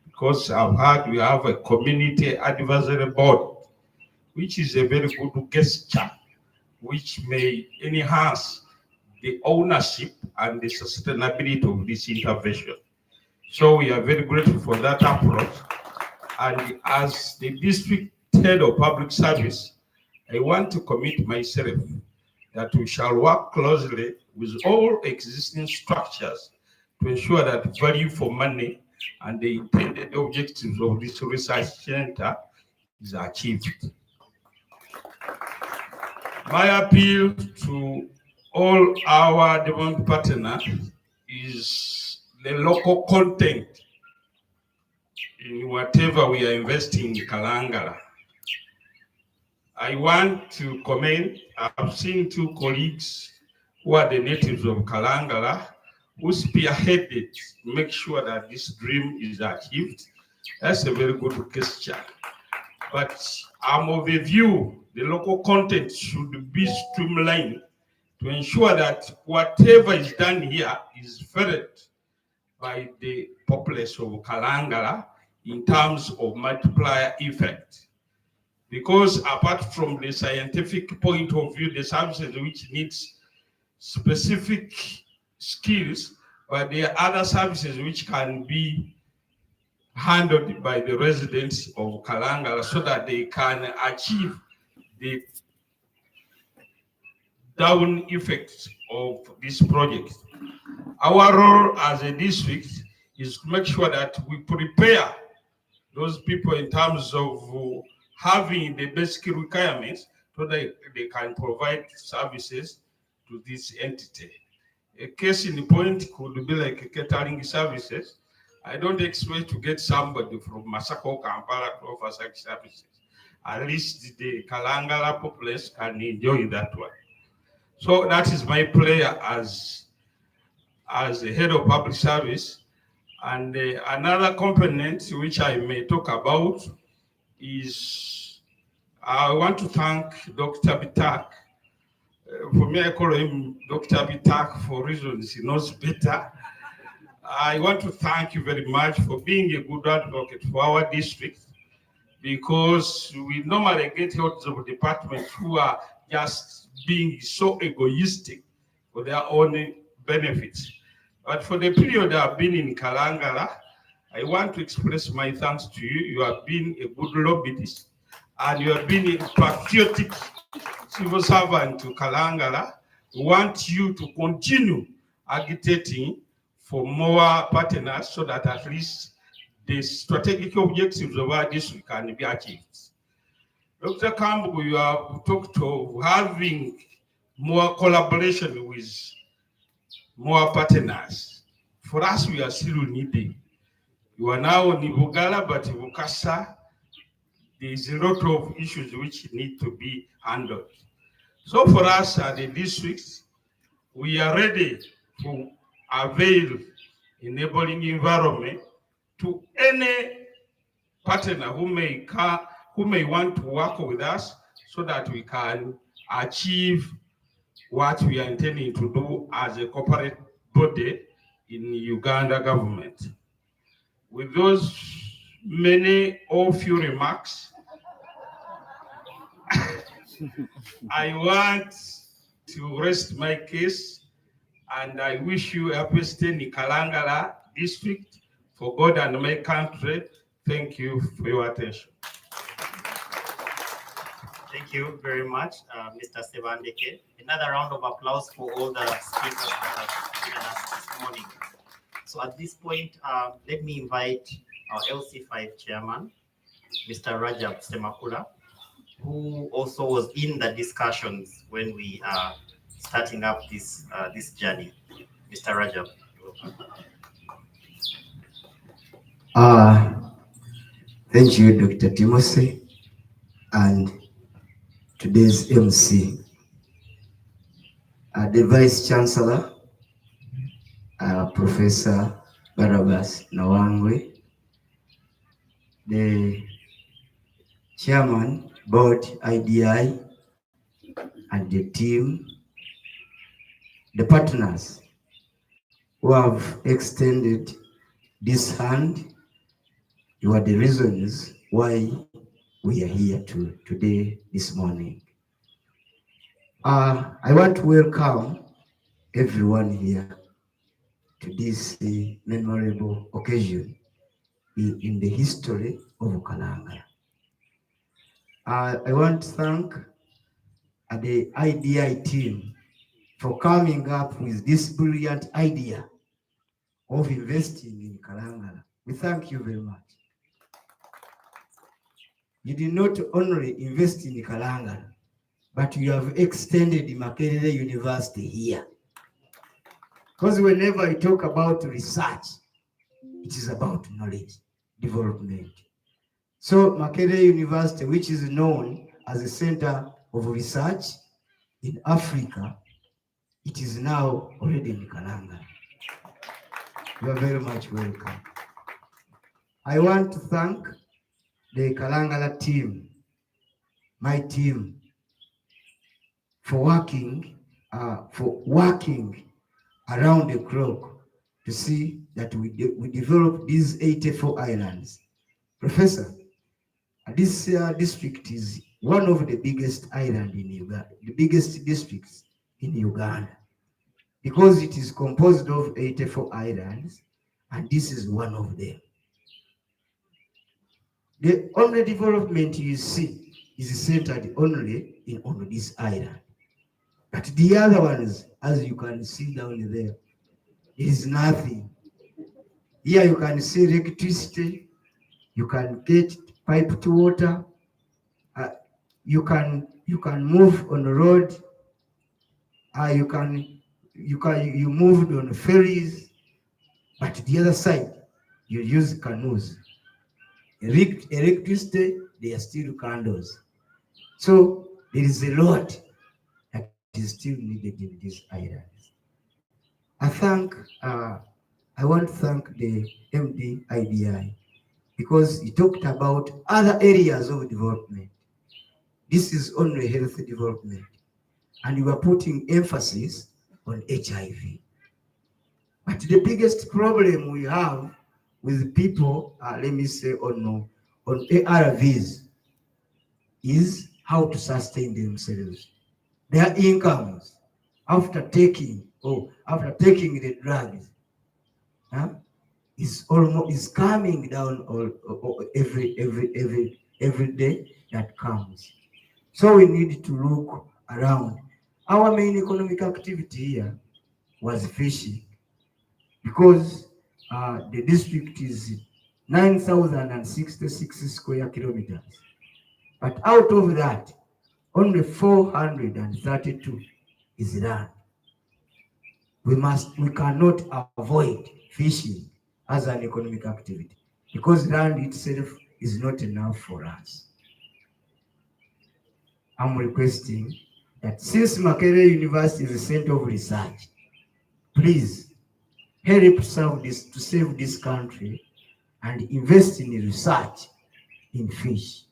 because I've heard we have a community advisory board, which is a very good gesture, which may enhance the ownership and the sustainability of this intervention. So we are very grateful for that approach. And as the district head of public service, I want to commit myself that we shall work closely with all existing structures to ensure that value for money and the intended objectives of this research center is achieved. My appeal to all our development partners is the local content in whatever we are investing in Kalangala. I want to comment, I've seen two colleagues who are the natives of Kalangala who spearheaded to make sure that this dream is achieved. That's a very good gesture. But I'm of the view the local content should be streamlined to ensure that whatever is done here is felt by the populace of Kalangala in terms of multiplier effect. Because apart from the scientific point of view, the services which needs specific skills, but there are other services which can be handled by the residents of Kalangala so that they can achieve the down effects of this project. Our role as a district is to make sure that we prepare those people in terms of having the basic requirements so that they can provide services to this entity. A case in point could be like catering services. I don't expect to get somebody from Masako, Kampala to offer such services. At least the Kalangala populace can enjoy that one. So that is my prayer as the head of public service. And another component which I may talk about is I want to thank Dr. Bitak. For me, I call him Dr. Bitak for reasons he knows better. I want to thank you very much for being a good advocate for our district, because we normally get heads of departments who are just being so egoistic for their own benefits. But for the period I've been in Kalangala, I want to express my thanks to you. You have been a good lobbyist, and you have been a patriotic civil servant to Kalangala. We want you to continue agitating for more partners so that at least the strategic objectives of our district can be achieved. Dr. Campbell, you have talked of having more collaboration with more partners. For us, we are still needing. You are now in Bugala, but in Bukasa, there is a lot of issues which need to be handled. So for us at the districts, we are ready to avail enabling environment to any partner who may want to work with us so that we can achieve what we are intending to do as a corporate body in Uganda government. With those many or few remarks, I want to rest my case, and I wish you a happy stay in Kalangala district for God and my country. Thank you for your attention. Thank you very much, Mr. Sebandeke. Another round of applause for all the speakers that have given us this morning. So at this point, let me invite our LC5 chairman, Mr. Rajab Semakula, who also was in the discussions when we are starting up this journey. Mr. Rajab. Thank you, Dr. Timothy, and today's MC, the Vice Chancellor, Professor Barabas Nawangwe, the Chairman, Board IDI, and the team, the partners who have extended this hand. You are the reasons why we are here today, this morning. I want to welcome everyone here to this memorable occasion in the history of Kalangala. I want to thank the IDI team for coming up with this brilliant idea of investing in Kalangala. We thank you very much. You did not only invest in Kalangala, but you have extended the Makerere University here. Because whenever I talk about research, it is about knowledge development. So Makerere University, which is known as a center of research in Africa, it is now already in Kalangala. You are very much welcome. I want to thank the Kalangala team, my team, for working around the clock to see that we develop these 84 islands. Professor, this district is one of the biggest islands in Uganda, the biggest districts in Uganda, because it is composed of 84 islands, and this is one of them. The only development you see is centered only on this island. But the other ones, as you can see down there, is nothing. Here you can see electricity, you can get piped water, you can move on the road, you moved on ferries, but the other side you use canoes. Electricity, they are still candles. So there is a lot that is still needed in these islands. I thank I want to thank the MD IDI because he talked about other areas of development. This is only health development, and you are putting emphasis on HIV. But the biggest problem we have with people, let me say on ARVs, is how to sustain themselves. Their incomes after taking the drugs is coming down every day that comes. So we need to look around. Our main economic activity here was fishing, because the district is 9,066 square kilometers. But out of that, only 432 is land. We cannot avoid fishing as an economic activity because land itself is not enough for us. I'm requesting that since Makerere University is a center of research, please help to save this country and invest in research in fish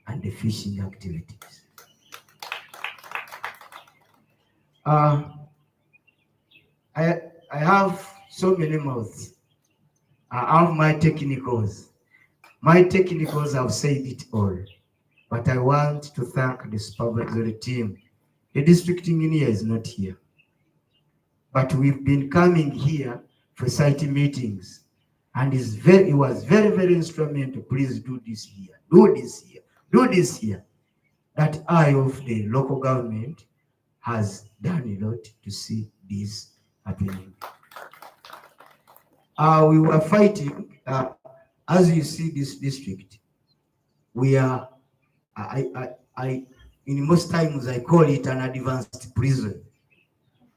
and the fishing activities. I have so many mouths. I have my technicals. My technicals have said it all. But I want to thank the supervisory team. The district engineer is not here. But we've been coming here for site meetings. And he was very, very instrumental. Please do this here. Do this here. Do this here. That eye of the local government has done a lot to see this happening. We were fighting, as you see this district, we are, in most times I call it an advanced prison.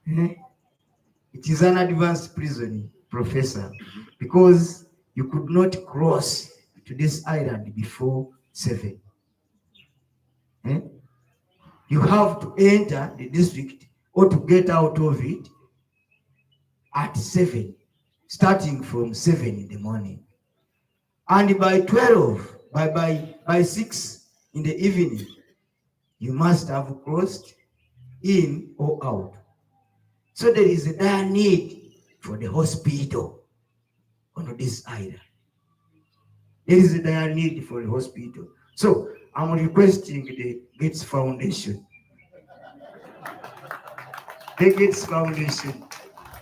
It is an advanced prison, Professor, because you could not cross to this island before 7. You have to enter the district or to get out of it at 7, starting from 7 in the morning. And by 12, by 6 in the evening, you must have crossed in or out. So there is a dire need for the hospital on this island. There is a dire need for the hospital. So I'm requesting the Gates Foundation,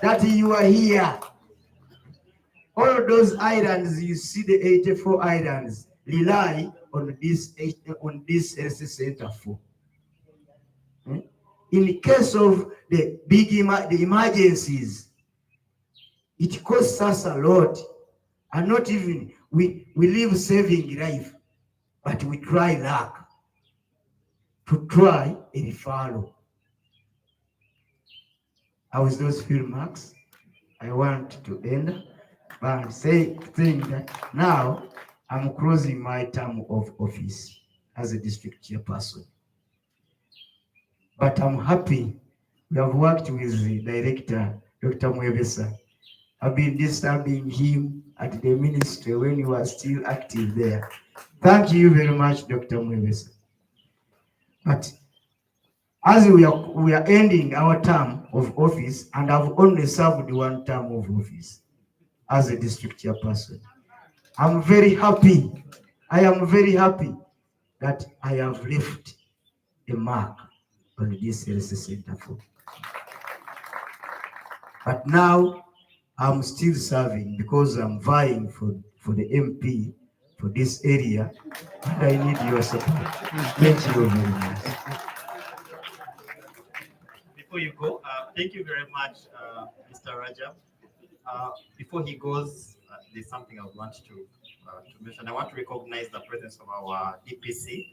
that you are here. All of those islands, you see the 84 islands, rely on this health center for. In case of the the emergencies, it costs us a lot. And not even, we live saving life, but we try luck to try a referral. As those few remarks, I want to end by saying that now I'm closing my term of office as a district chairperson. But I'm happy we have worked with the director, Dr. Mwebesa. I've been disturbing him at the ministry when he was still active there. Thank you very much, Dr. Mwebesa. But as we are ending our term of office, and I've only served 1 term of office as a district chairperson, I'm very happy. I am very happy that I have left a mark on this health center. But now I'm still serving because I'm vying for the MP for this area, and I need your support. Thank you very much. Before you go, thank you very much, Mr. Rajab. Before he goes, there's something I would want to mention. I want to recognize the presence of our DPC,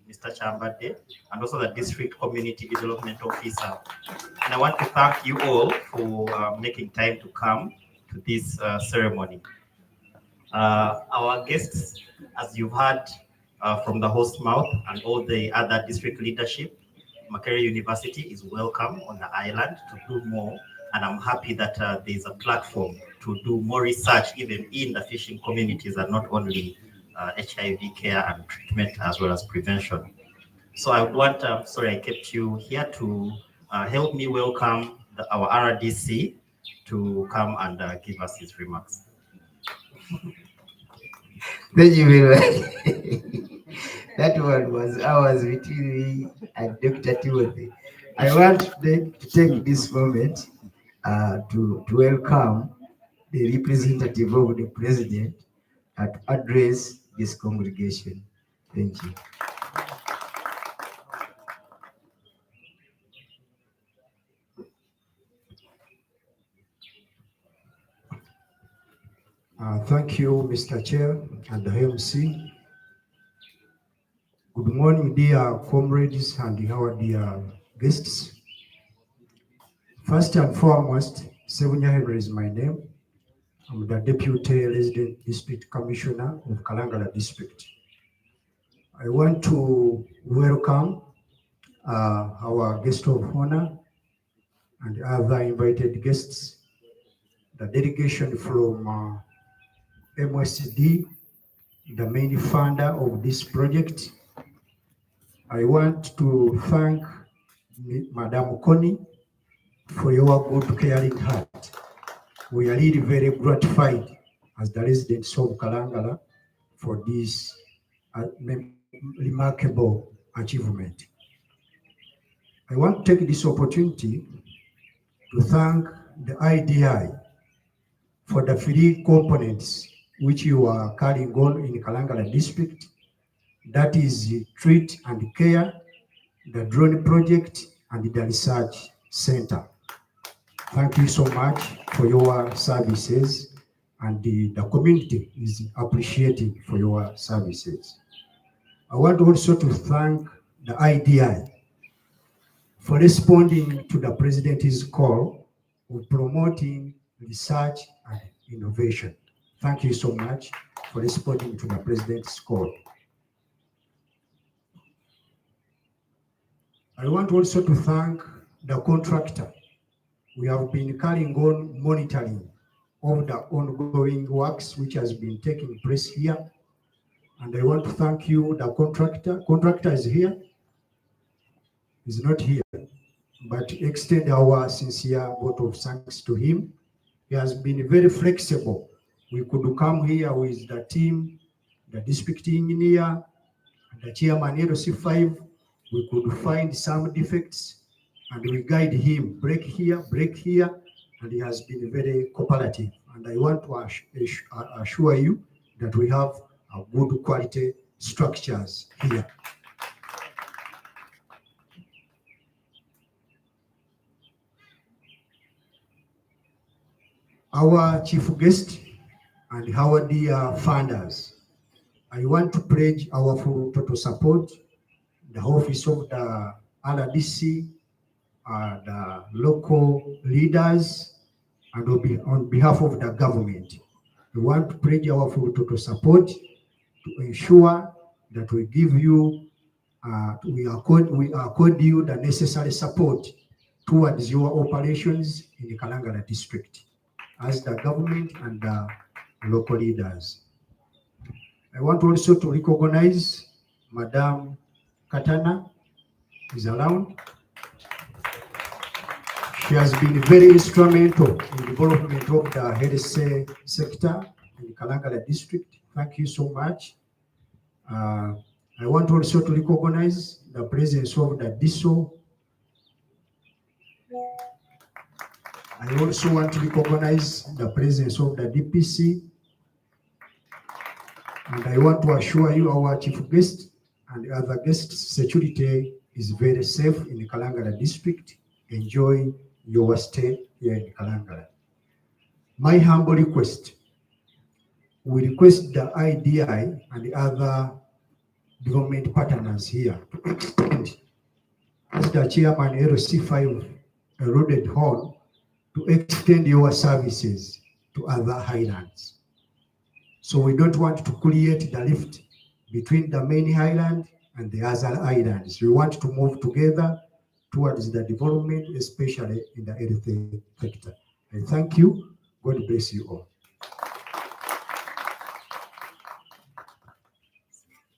Mr. Chambade, and also the District Community Development Officer. And I want to thank you all for making time to come to this ceremony. Our guests, as you've heard from the host mouth and all the other district leadership, Makerere University is welcome on the island to do more and I'm happy that there's a platform to do more research even in the fishing communities and not only HIV care and treatment as well as prevention. So I would want, sorry, I kept you here to help me welcome our RDC to come and give us his remarks. Thank you very much. That one was hours between me and Dr. Timothy. I want then to take this moment to welcome the representative of the president to address this congregation. Thank you. Thank you, Mr. Chair and the MC. Good morning, dear comrades and our dear guests. First and foremost, Sebunya Henry is my name. I'm the Deputy Resident District Commissioner of Kalangala District. I want to welcome our guest of honor and other invited guests, the delegation from MSD, the main funder of this project. I want to thank Madam Connie for your good caring heart. We are really very gratified as the residents of Kalangala for this remarkable achievement. I want to take this opportunity to thank the IDI for the 3 components which you are carrying on in Kalangala district. That is the treat and care, the drone project, and the research center. Thank you so much for your services, and the community is appreciating for your services. I want also to thank the IDI for responding to the President's call of promoting research and innovation. Thank you so much for responding to the President's call. I want also to thank the contractor. We have been carrying on monitoring of the ongoing works which has been taking place here. And I want to thank you, the contractor. Contractor is here. He's not here, but extend our sincere vote of thanks to him. He has been very flexible. We could come here with the team, the district engineer, the chairman LC5. We could find some defects and we guide him, break here, and he has been very cooperative. And I want to assure you that we have a good quality structures here. Our chief guest and our dear funders, I want to pledge our full total support, the office of the RDC, the local leaders, and on behalf of the government. We want to pledge our full total support to ensure that we give you, we accord you the necessary support towards your operations in the Kalangala district as the government and the local leaders. I want also to recognize Madam Katana is around. She has been very instrumental in the development of the health sector in the Kalangala district. Thank you so much. I want also to recognize the presence of the DISO. I also want to recognize the presence of the DPC. And I want to assure you, our chief guest and the other guests, security is very safe in the Kalangala district. Enjoy your stay here in Kalangala. My humble request, we request the IDI and the other government partners here to extend, as the chairman LC5 alluded on, to extend your services to other highlands. So we don't want to create the rift between the main highland and the other islands. We want to move together towards the development, especially in the health sector. I thank you. God bless you all.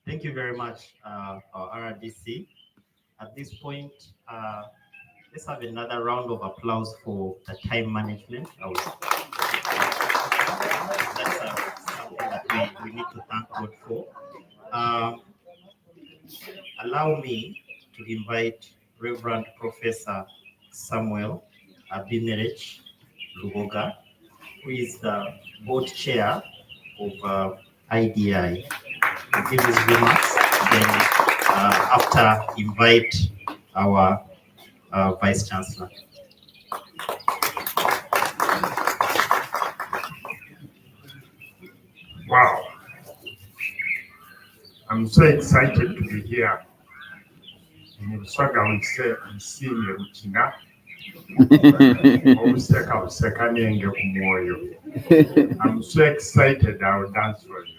Thank you very much, our RDC. At this point, let's have another round of applause for the time management. That's something that we need to thank God for. Allow me to invite Reverend Professor Samuel Abimelech Luboga, who is the board chair of IDI, to give his remarks. Then after, invite our Vice Chancellor. Wow. I'm so excited to be here. I'm seeing you. I'm so excited, I will dance for you.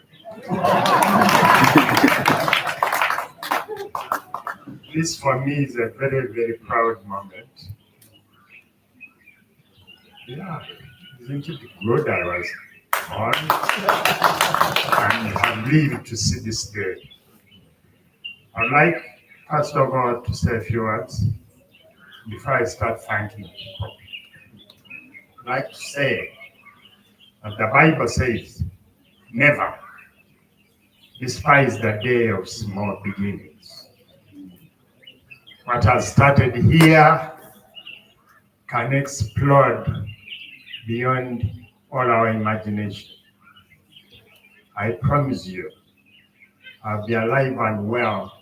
This for me is a very, very proud moment. Yeah, isn't it good I was born and have lived to see this day? I'd like, first of all, to say a few words before I start thanking people. I'd like to say that the Bible says, never despise the day of small beginnings. What has started here can explode beyond all our imagination. I promise you, I'll be alive and well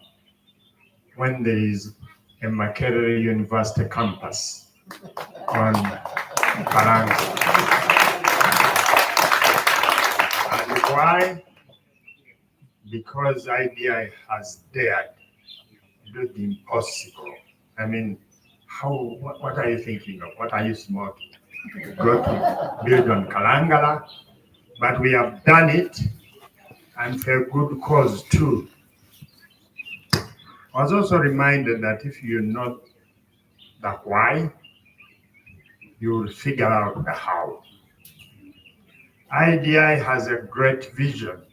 when there is a Makerere University campus on Kalangala. And why? Because IDI has dared do the impossible. I mean, what are you thinking of? What are you smoking? Go to build on Kalangala, but we have done it, and for a good cause too. I was also reminded that if you know the why, you will figure out the how. IDI has a great vision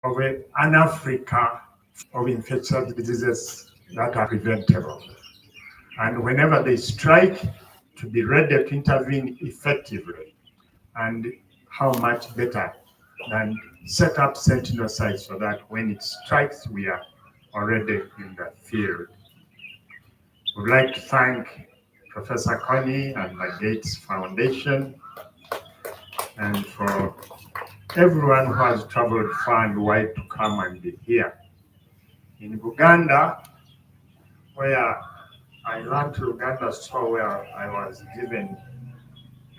of an Africa of infectious diseases that are preventable. And whenever they strike, to be ready to intervene effectively. And how much better than set up sentinel sites so that when it strikes, we are already in the field. We'd like to thank Professor Connie and the Gates Foundation, and for everyone who has traveled far and wide to come and be here. In Uganda, where I learned Uganda so well, I was given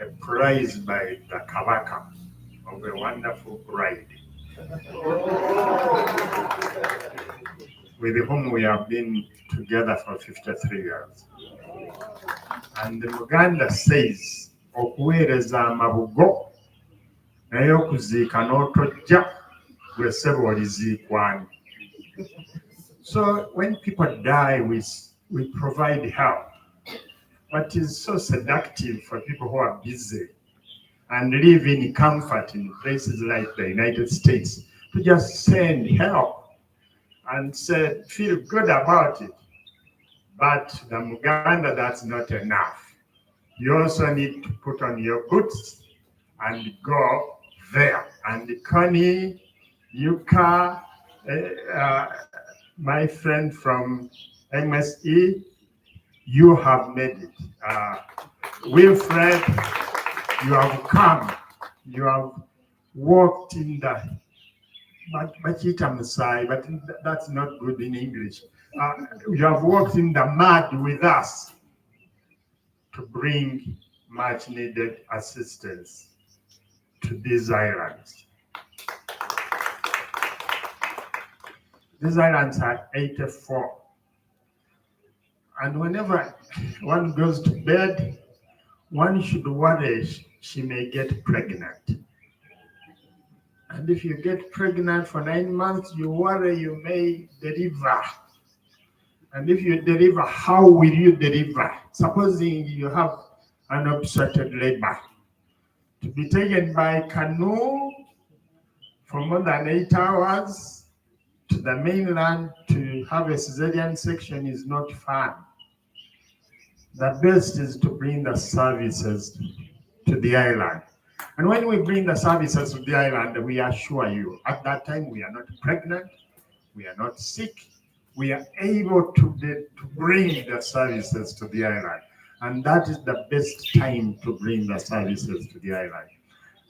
a prize by the Kabaka of a wonderful bride, with whom we have been together for 53 years. And Uganda says, okuweereza amabugo naye okuziika n'otojja gwe ssebo oliziikwani. So when people die, we provide help. What is so seductive for people who are busy and live in comfort in places like the United States to just send help and say, feel good about it. But the Muganda, that's not enough. You also need to put on your boots and go there. And Connie, Yuka, my friend from MSE, you have made it. Wilfred, you have come. You have walked in the, but that's not good in English. You have walked in the mud with us to bring much needed assistance to these islands. These islands are 84. And whenever one goes to bed, one should worry she may get pregnant. And if you get pregnant for 9 months, you worry you may deliver. And if you deliver, how will you deliver? Supposing you have an obstructed labor, to be taken by canoe for more than 8 hours to the mainland to have a cesarean section is not fun. The best is to bring the services to the island. And when we bring the services to the island, we assure you, at that time we are not pregnant, we are not sick, we are able to bring the services to the island. And that is the best time to bring the services to the island.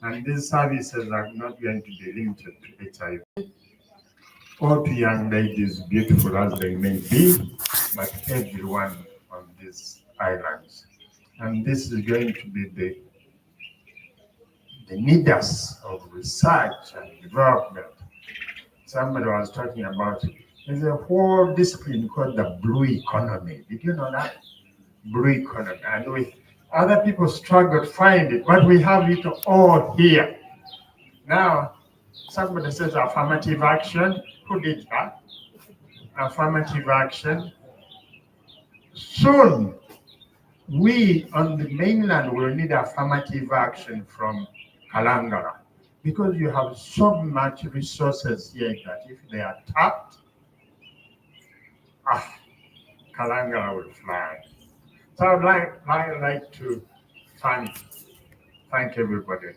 And these services are not going to be limited to HIV or to young ladies, beautiful as they may be, but everyone on these islands. And this is going to be the needers of research and development. Somebody was talking about it. There's a whole discipline called the blue economy. Did you know that? Blue economy. And other people struggle to find it, but we have it all here. Now, somebody says affirmative action. Who did that? Affirmative action. Soon, we on the mainland will need affirmative action from Kalangala, because you have so much resources here that if they are tapped, Kalangala will fly. So I'd like to thank everybody.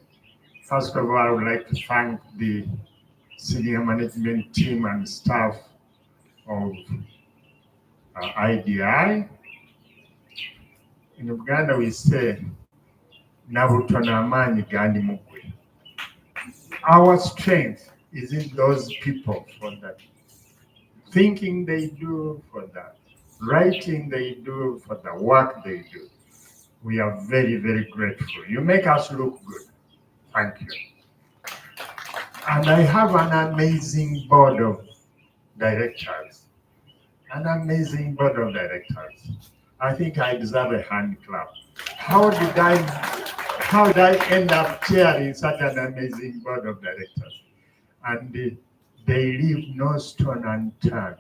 First of all, I would like to thank the senior management team and staff of IDI. In Uganda, we say, Nabutona Gandi Mukwe. Our strength is in those people, for the thinking they do, for the writing they do, for the work they do. We are very, very grateful. You make us look good. Thank you. And I have an amazing board of directors. An amazing board of directors. I think I deserve a hand clap. How did I end up chairing such an amazing board of directors? And they leave no stone unturned.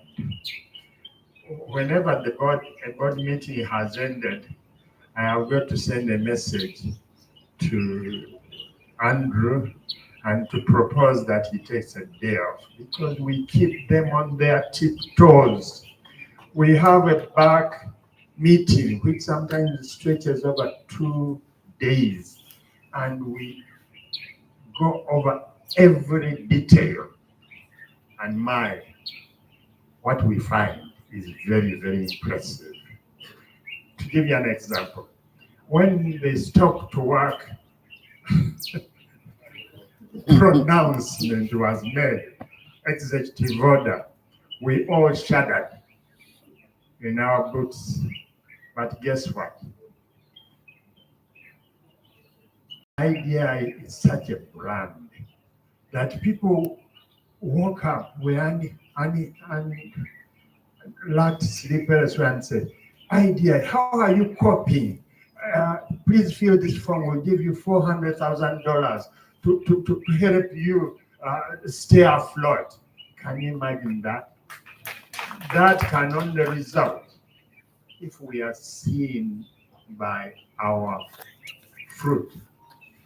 Whenever a board meeting has ended, I have got to send a message to Andrew and to propose that he takes a day off, because we keep them on their tiptoes. We have a back meeting which sometimes stretches over 2 days, and we go over every detail. And what we find is very, very impressive. To give you an example, when they stopped to work, pronouncement was made, executive order. We all shuddered in our boots. But guess what? IDI is such a brand that people woke up and lacked sleep elsewhere and said, IDI, how are you coping? Please fill this form. We'll give you $400,000 to help you stay afloat. Can you imagine that? That can only result if we are seen by our fruit,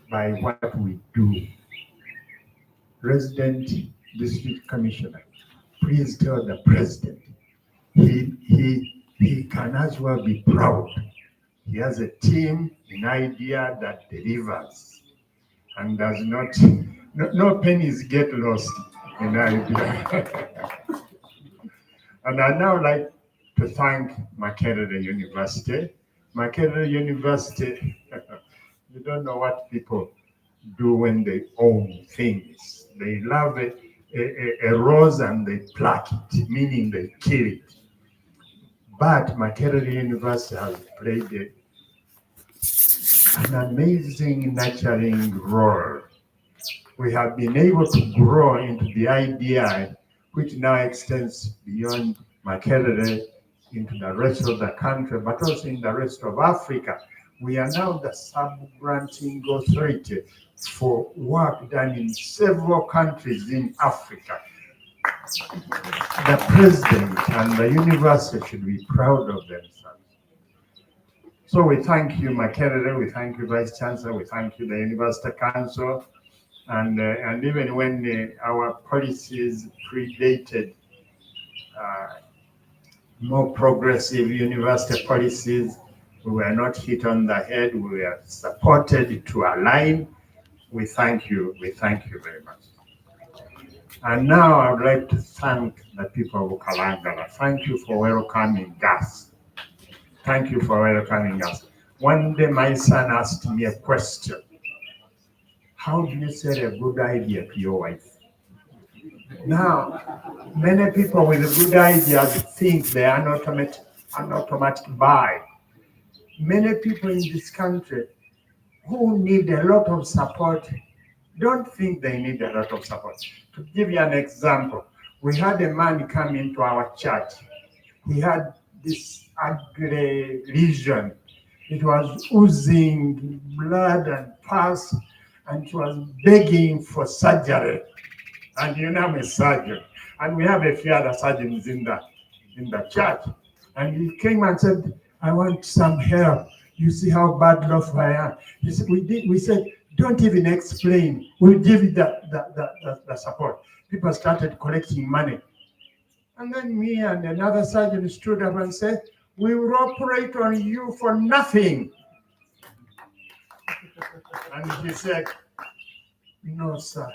by what we do. Resident District Commissioner, please tell the President he can as well be proud. He has a team in IDEA that delivers and does not, no pennies get lost in IDEA. And I'd now like to thank Makerere University. Makerere University, you don't know what people do when they own things. They love a rose and they pluck it, meaning they kill it. But Makerere University has played an amazing nurturing role. We have been able to grow into the IDI, which now extends beyond Makerere into the rest of the country, but also in the rest of Africa. We are now the sub-granting authority for work done in several countries in Africa. The president and the university should be proud of themselves. So we thank you, Makerere, we thank you, Vice Chancellor, we thank you, the University Council, and even when our policies predated more progressive university policies, we were not hit on the head, we were supported to align. We thank you very much. And now I would like to thank the people of Kalangala. Thank you for welcoming us. Thank you for welcoming us. One day my son asked me a question. How do you sell a good idea to your wife? Now, many people with good ideas think they are an automatic buy. Many people in this country who need a lot of support don't think they need a lot of support. To give you an example, we had a man come into our church. He had this ugly lesion. It was oozing blood and pus, and he was begging for surgery. And you know, I'm a surgeon, and we have a few other surgeons in the church. And he came and said, I want some help. You see how bad off I am. He said, we said, don't even explain. We'll give you the support. People started collecting money. And then me and another surgeon stood up and said, we will operate on you for nothing. And he said, no, sir.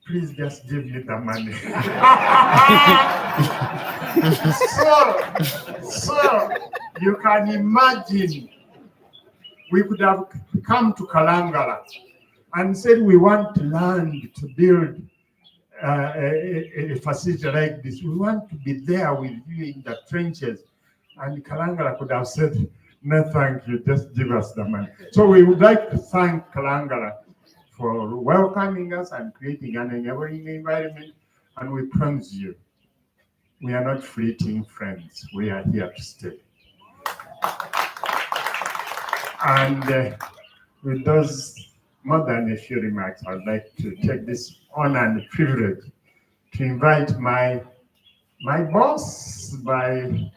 Please just give me the money. so you can imagine, we could have come to Kalangala and said we want land to build a facility like this. We want to be there with you in the trenches. And Kalangala could have said, no, thank you, just give us the money. So we would like to thank Kalangala for welcoming us and creating an enabling environment. And we promise you, we are not fleeting friends. We are here to stay. And with those more than a few remarks, I'd like to take this honor and privilege to invite my boss, my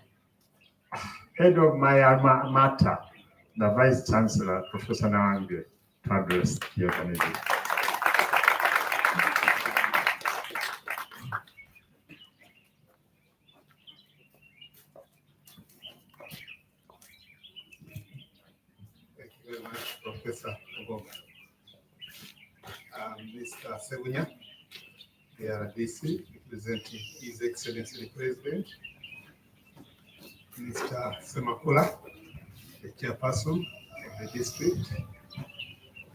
head of my alma mater, the Vice Chancellor, Professor Nawange, to address your committee. Thank you very much, Professor Ogonga. Mr. Segunya, the RDC, representing His Excellency the President, Mr. Semakula, the chairperson of the district,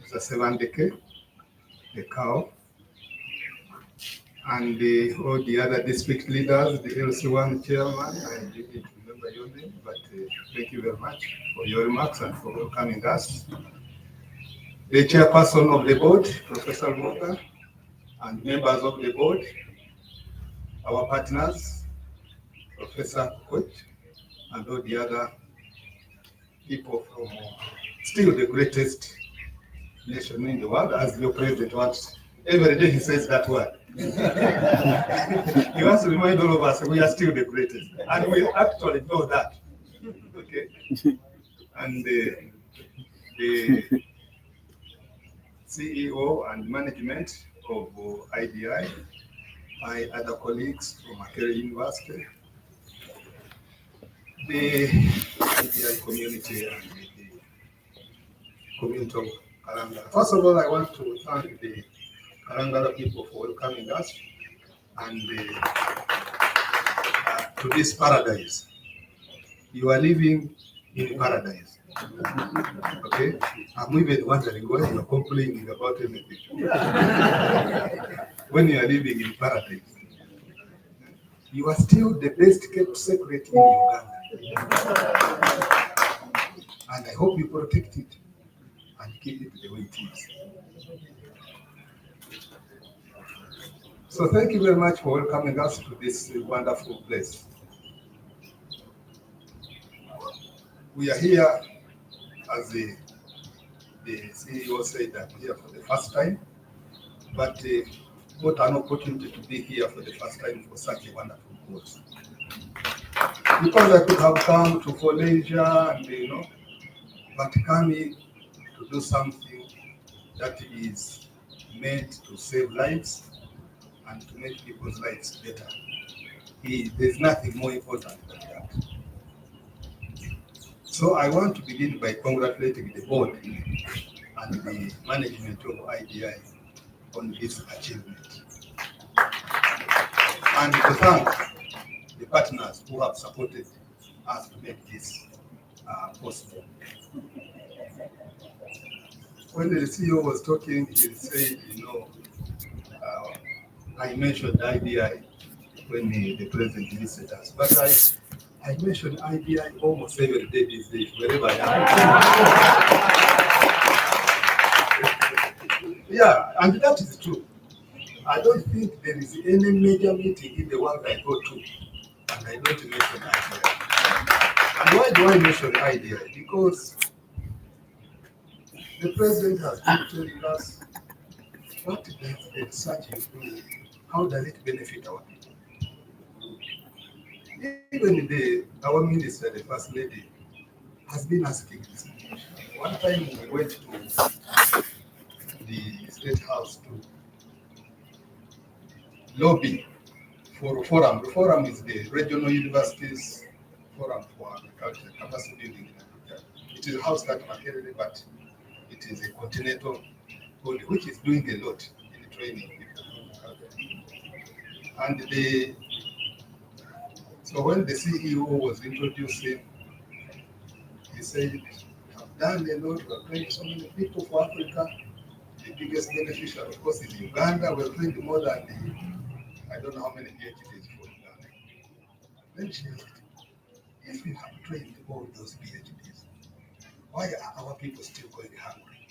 Mr. Sevandeke, the cow, and all the other district leaders, the LC1 chairman, I didn't remember your name, but thank you very much for your remarks and for welcoming us. The chairperson of the board, Professor Moga, and members of the board, our partners, Professor Koch, and all the other people from still the greatest nation in the world, as your president wants. Every day he says that word. He wants to remind all of us we are still the greatest, and we actually know that. Okay, and the CEO and management of IDI, my other colleagues from Makerere University, the IDI community and the community of Kalangala. First of all, I want to thank the Kalangala people for welcoming us and to this paradise. You are living in paradise. Okay? I'm even wondering why you are complaining about anything. When you are living in paradise, you are still the best kept secret in Uganda. And I hope you protect it and keep it the way it is. So thank you very much for welcoming us to this wonderful place. We are here as the CEO said, I'm here for the first time, but what an opportunity to be here for the first time for such a wonderful cause. Because I could have come to for leisure and but coming to do something that is meant to save lives and to make people's lives better. There's nothing more important than that. So I want to begin by congratulating the board and the management of IDI on this achievement. And to thank the partners who have supported us to make this possible. When the CEO was talking, he said, I mentioned IDI when the president visited us, but I mentioned IDI almost every day these days, wherever I am. Yeah, and that is true. I don't think there is any major meeting in the world I go to, and I don't mention IDI. And why do I mention IDI? Because the president has been telling us what does the research do? How does it benefit our people? Even our minister, the first lady, has been asking this question. One time we went to the State House to lobby for a forum. The forum is the regional universities forum for agriculture, capacity building in agriculture. It is housed at Makerere, but it is a continental body which is doing a lot in training people. And so when the CEO was introducing, he said, I've done a lot, we have trained so many people for Africa. The biggest beneficiary, of course, is Uganda. We've trained more than I don't know how many PhDs for Uganda. Then she asked, if we have trained all those PhDs, why are our people still going hungry?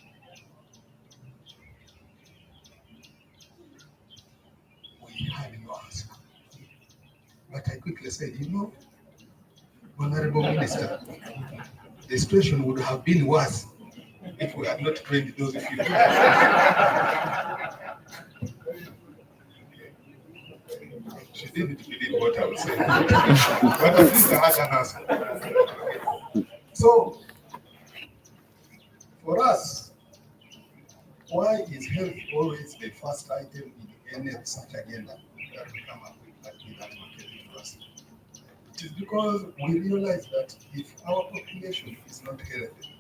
We had no answer. But I quickly said, Honorable Minister, the situation would have been worse if we had not trained those people. She didn't believe what I was saying. But at least I had an answer. So, for us, why is health always the first item in any such agenda that we come up with at Makerere University? It is because we realize that if our population is not healthy,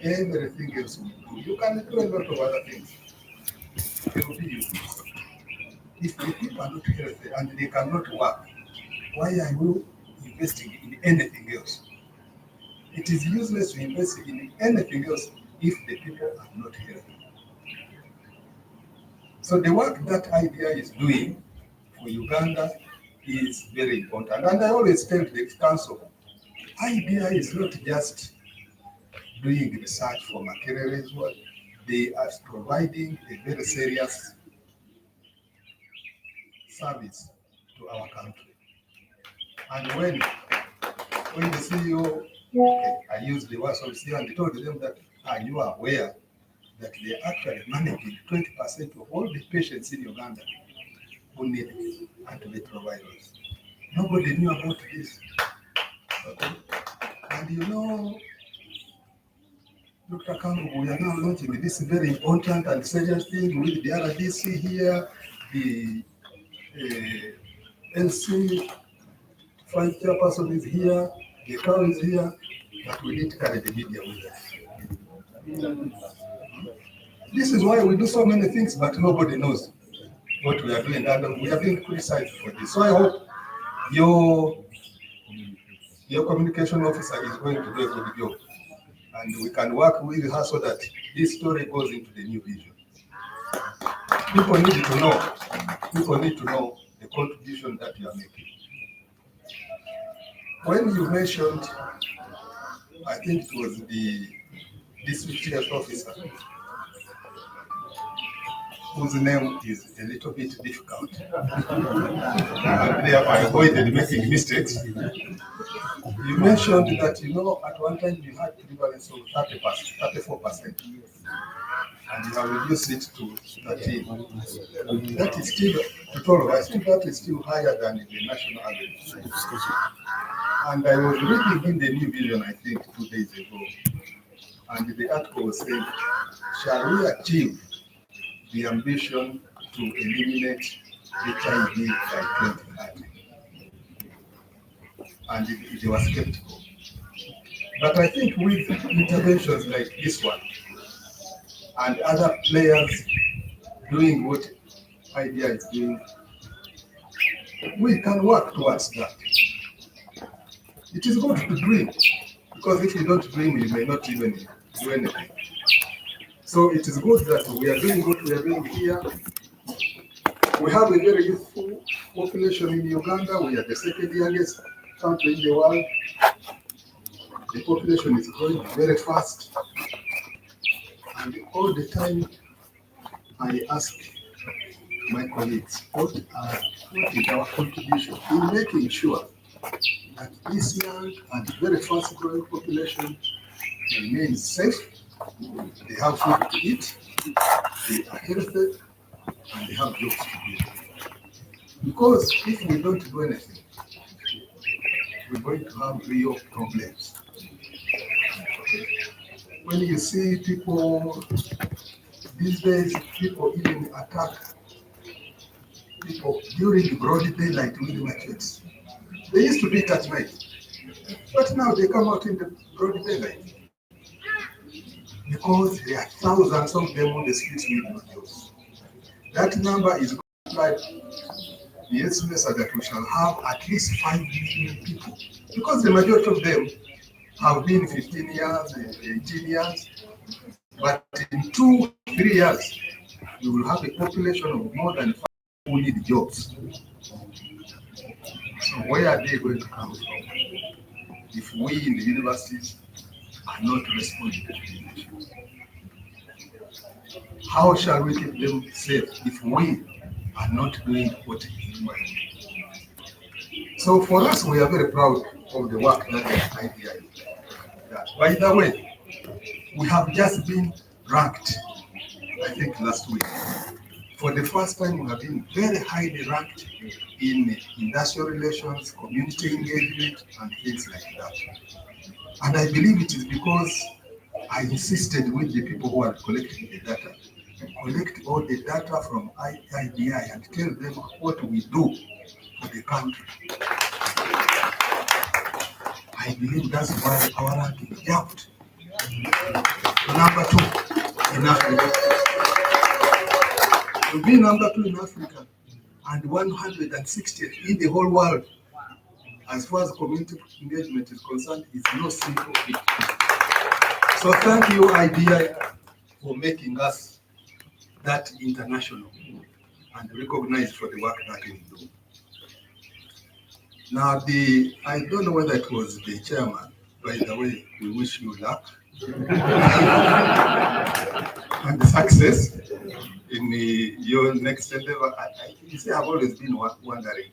everything else we do, you can do a lot of other things. They will be useless. If the people are not healthy and they cannot work, why are you investing in anything else? It is useless to invest in anything else if the people are not healthy. So the work that IDI is doing for Uganda is very important. And I always tell the council, IDI is not just doing research for Makerere's work, they are providing a very serious service to our country. And when the CEO, I used the words of CEO and told them that, are you aware that they are actually managing 20% of all the patients in Uganda who need antiretrovirals? Nobody knew about this. Okay. And Dr. Kangu, we are now launching this very important and serious thing with the RDC here, the LC 5 chairperson is here, the cow is here, but we need to carry the media with us. This is why we do so many things, but nobody knows what we are doing, and we are being criticized for this. So I hope your communication officer is going to do a good job, and we can work with her so that this story goes into the new vision. People need to know the contribution that you are making. When you mentioned, I think it was the district health officer, whose name is a little bit difficult. Therefore, I avoided making mistakes. You mentioned that, at one time you had prevalence of 34%, and you have reduced it to 13. That is still, to all of us, that is still higher than the national average. And I was reading in the New Vision, I think, 2 days ago, and the article was saying, shall we achieve the ambition to eliminate HIV by 2030? And they were skeptical. But I think with interventions like this one, and other players doing what IDI is doing, we can work towards that. It is good to dream, because if you don't dream, you may not even do anything. So it is good that we are doing what we are doing here. We have a very youthful population in Uganda. We are the second youngest country in the world. The population is growing very fast. And all the time, I ask my colleagues, what is our contribution in making sure that this young and very fast growing population remains safe, they have food to eat, they are healthy, and they have jobs to do. Because if we don't do anything, we're going to have real problems. When you see people, these days, people even attack people during the broad daylight with machetes. They used to do it at night, but now they come out in the broad daylight because there are thousands of them on the streets with no jobs. That number is like the estimates are that we shall have at least 5 million people, because the majority of them have been 15 years, 18 years, but in 2-3 years, we will have a population of more than 5 who need jobs. So where are they going to come from if we in the universities are not responding to the issues? How shall we keep them safe if we are not doing what is required? So for us, we are very proud of the work that the IDI does. By the way, we have just been ranked, I think last week. For the first time, we have been very highly ranked in industrial relations, community engagement, and things like that. And I believe it is because I insisted with the people who are collecting the data, collect all the data from IDI and tell them what we do for the country. I believe that's why our ranking jumped to number 2 in Africa. To be number 2 in Africa and 160th in the whole world, as far as community engagement is concerned, is no simple feat. So thank you, IDI, for making us that international and recognized for the work that you do. Now, I don't know whether it was the chairman. By the way, we wish you luck and success in your next endeavor. You see, I've always been wondering,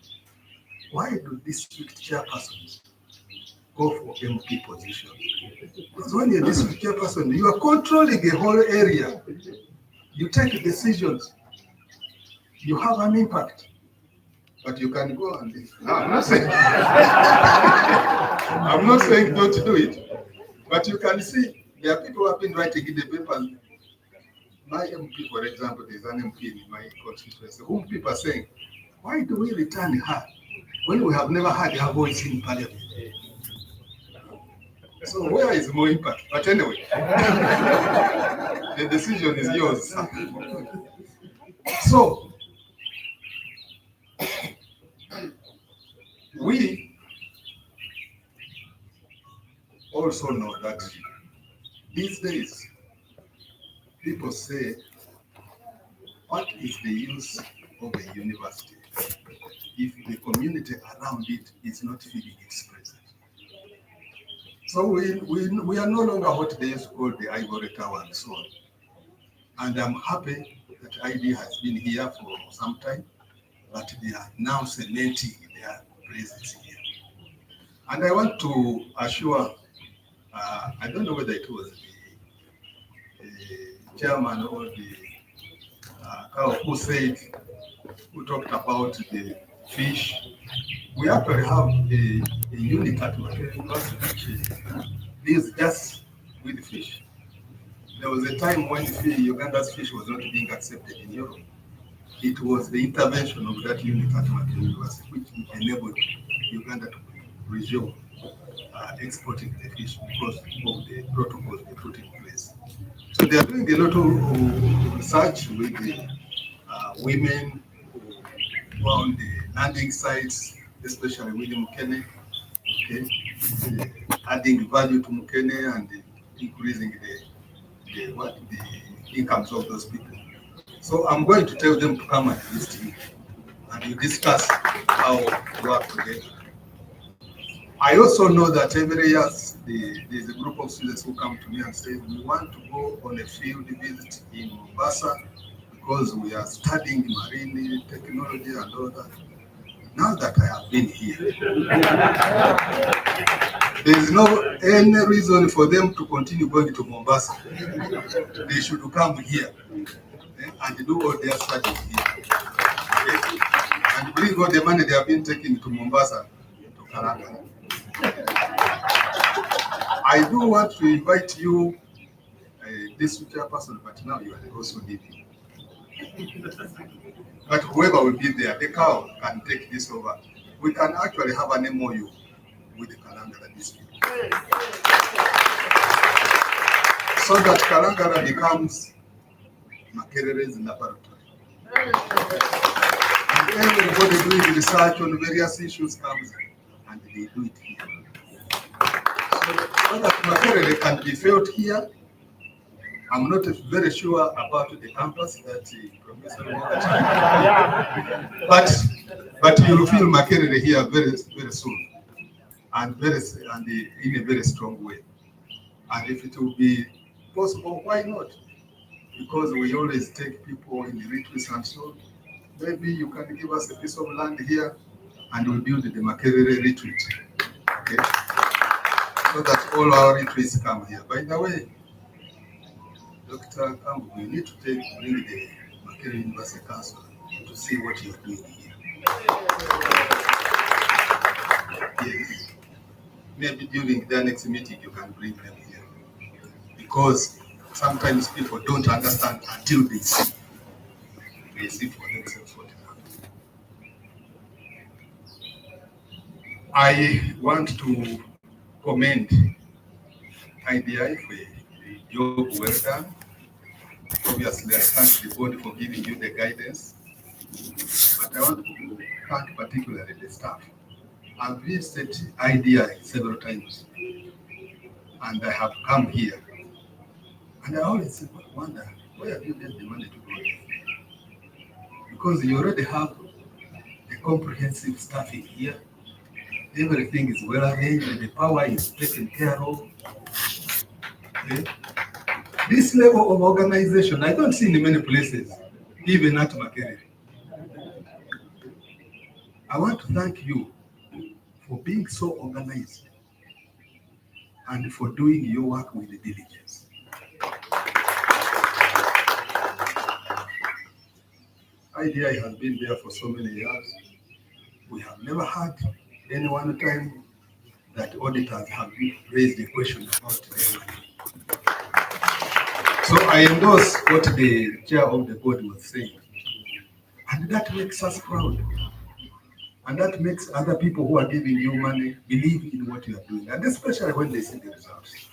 why do district chairpersons go for MP position? Because when you're a district chairperson, you are controlling a whole area. You take decisions. You have an impact. But you can go and no, I'm not saying I'm not saying don't do it. But you can see there are people who have been writing in the papers. My MP, for example, there's an MP in my constituency whom people are saying, why do we return her when we have never had her voice in parliament? So where is more impact? But anyway, the decision is yours. So we also know that these days people say, what is the use of a university if the community around it is not feeling its presence? So we are no longer what they used to call the ivory tower and so on. And I'm happy that IDI has been here for some time, but they are now cementing their presence here. And I want to assure, I don't know whether it was the chairman or the who talked about the fish. We actually have a unit at Makerere University which deals just with fish. There was a time when Uganda's fish was not being accepted in Europe. It was the intervention of that unit at Makerere University which enabled Uganda to resume exporting the fish because of the protocols they put in place. So they are doing a lot of research with the women who are on the landing sites, especially with Mukene, okay, adding value to Mukene and increasing the incomes of those people. So I'm going to tell them to come and visit me, and you discuss how to work together. I also know that every year there's a group of students who come to me and say, we want to go on a field visit in Mombasa because we are studying marine technology and all that. Now that I have been here, there is no any reason for them to continue going to Mombasa. They should come here and do all their studies here. Okay? And bring all the money they have been taking to Mombasa to Kalangala. I do want to invite you, this chairperson, but now you are also leaving. But whoever will be there, the cow can take this over. We can actually have an MOU with the Kalangala district. So that Kalangala becomes Makerere's laboratory. And everybody doing research on various issues comes and they do it here. So that Makerere can be felt here. I'm not very sure about the campus that Professor but you'll feel Makerere here very, very soon, and in a very strong way. And if it will be possible, why not? Because we always take people in the retreats and so maybe you can give us a piece of land here and we'll build the Makerere retreat. Okay? So that all our retreats come here. By the way, Dr. Kambu, we need to bring the Makerere University Council to see what you're doing here. Yes. Maybe during the next meeting you can bring them here. Because sometimes people don't understand until they see. They see for themselves what happens. I want to commend IDI for a job well done. Obviously, I thank the board for giving you the guidance, but I want to thank particularly the staff. I've visited IDI several times, and I have come here, and I always wonder, where have you get the money to go here? Because you already have a comprehensive staffing here. Everything is well arranged, the power is taken care of. Okay? This level of organization, I don't see in many places, even at Makerere. I want to thank you for being so organized and for doing your work with diligence. IDI has been there for so many years. We have never had any one time that auditors have raised a question about the money. So I endorse what the chair of the board was saying. And that makes us proud. And that makes other people who are giving you money believe in what you are doing. And especially when they see the results.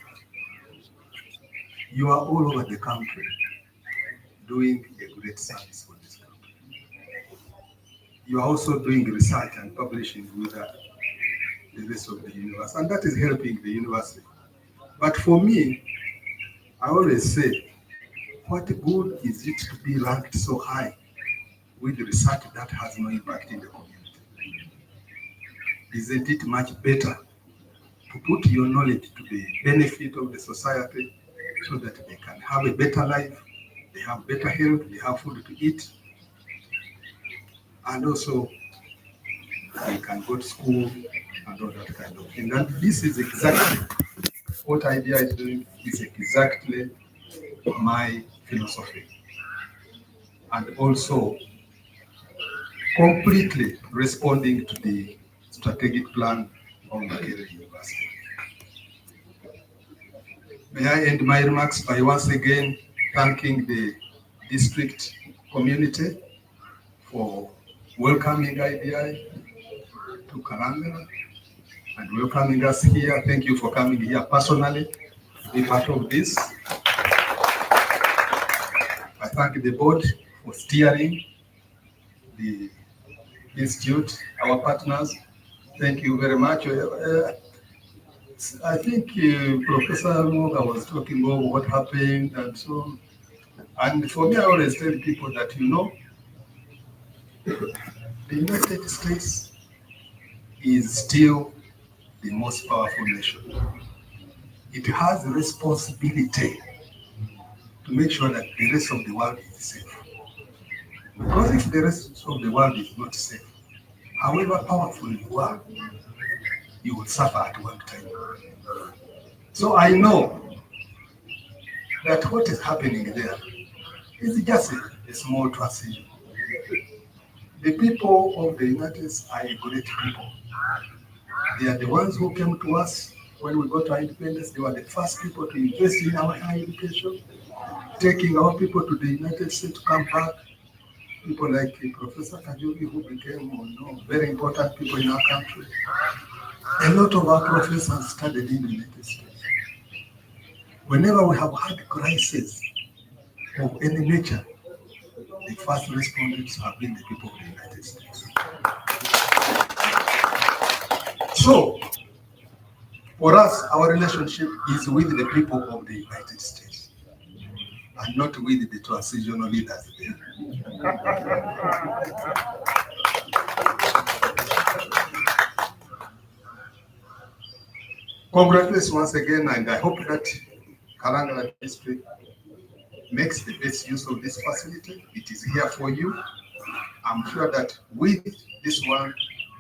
You are all over the country doing a great service for this country. You are also doing research and publishing with the rest of the universe. And that is helping the university. But for me, I always say, what good is it to be ranked so high with research that has no impact in the community? Isn't it much better to put your knowledge to the benefit of the society so that they can have a better life they have better health, they have food to eat, and also they can go to school and all that kind of thing. And this is exactly what IDI is doing, is exactly my philosophy. And also completely responding to the strategic plan of Makerere University. May I end my remarks by once again thanking the district community for welcoming IDI to Kalangala and welcoming us here. Thank you for coming here personally to be part of this. I thank the board for steering the institute, our partners. Thank you very much. I think Professor Moga was talking about what happened and so on. And for me, I always tell people that, you know, the United States is still the most powerful nation. It has a responsibility to make sure that the rest of the world is safe. Because if the rest of the world is not safe, however powerful you are, you will suffer at one time. So I know that what is happening there is just a small transition. The people of the United States are a great people. They are the ones who came to us when we got our independence. They were the first people to invest in our higher education, taking our people to the United States to come back. People like Professor Kajubi, who became very important people in our country. A lot of our professors studied in the United States. Whenever we have had crises of any nature, the first respondents have been the people of the United States. So, for us, our relationship is with the people of the United States and not with the transitional leaders there. Congratulations once again, and I hope that Kalangala district makes the best use of this facility. It is here for you. I'm sure that with this one,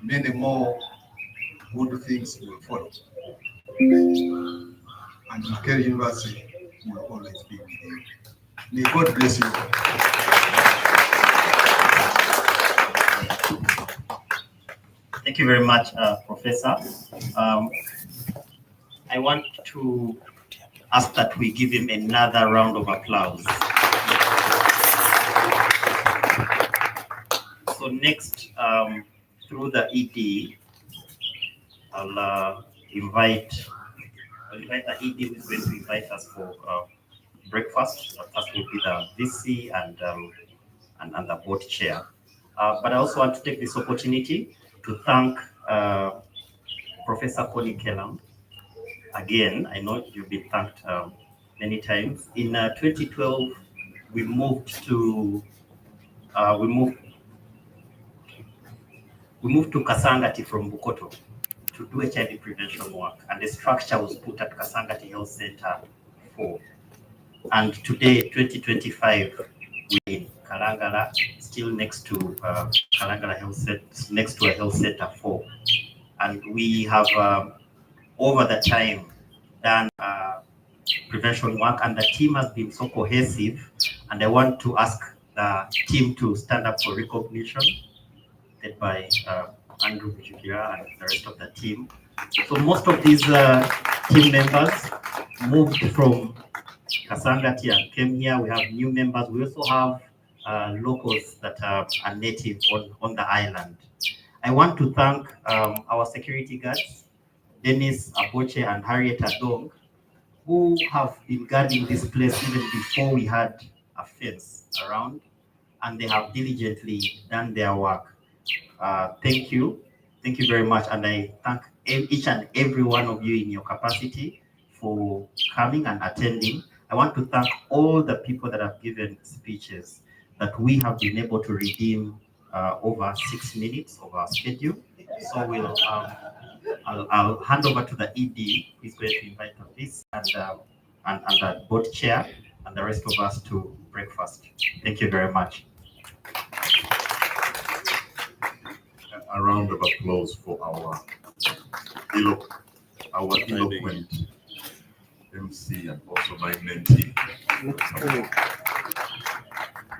many more good things will follow. And Makerere University will always be with you. May God bless you. Thank you very much, Professor. I want to ask that we give him another round of applause. So next, through the ED, I'll invite the ED who is going to invite us for breakfast. First will be the VC and the board chair. But I also want to take this opportunity to thank Professor Connie Kellam. Again, I know you've been thanked many times. In 2012, we moved to Kasangati from Bukoto to do HIV prevention work, and the structure was put at Kasangati Health Centre 4. And today, 2025, we're in Kalangala, still next to Kalangala Health Centre, next to a Health Centre 4. And we have, over the time, done prevention work, and the team has been so cohesive. And I want to ask the team to stand up for recognition, led by Andrew Vijukira and the rest of the team. So most of these team members moved from Kasangati and came here. We have new members. We also have locals that are native on the island. I want to thank our security guards, Dennis Aboche and Harriet Adong, who have been guarding this place even before we had a fence around, and they have diligently done their work. Thank you very much, and I thank each and every one of you in your capacity for coming and attending. I want to thank all the people that have given speeches that we have been able to redeem over 6 minutes of our schedule. So we'll I'll hand over to the ED, who is going to invite on this, and the board chair and the rest of us to breakfast. Thank you very much. A round of applause for our eloquent MC and also my mentee.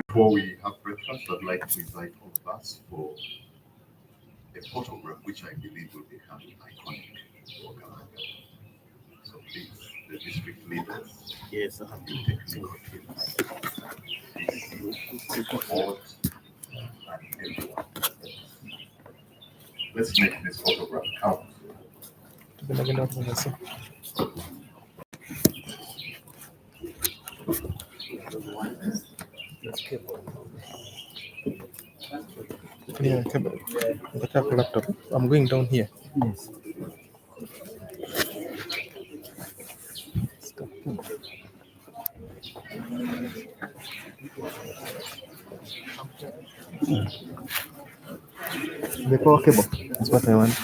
Before we have breakfast, I'd like to invite all of us for a photograph, which I believe will become iconic for Kalangala. So please, the district leaders, yes, the technical teams, the board, and everyone. Let's make this photograph count. Yeah, the laptop. I'm going down here. Yes. The power cable is what I want.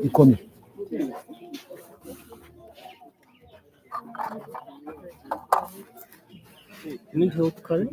Ikomi. You need help, Karen?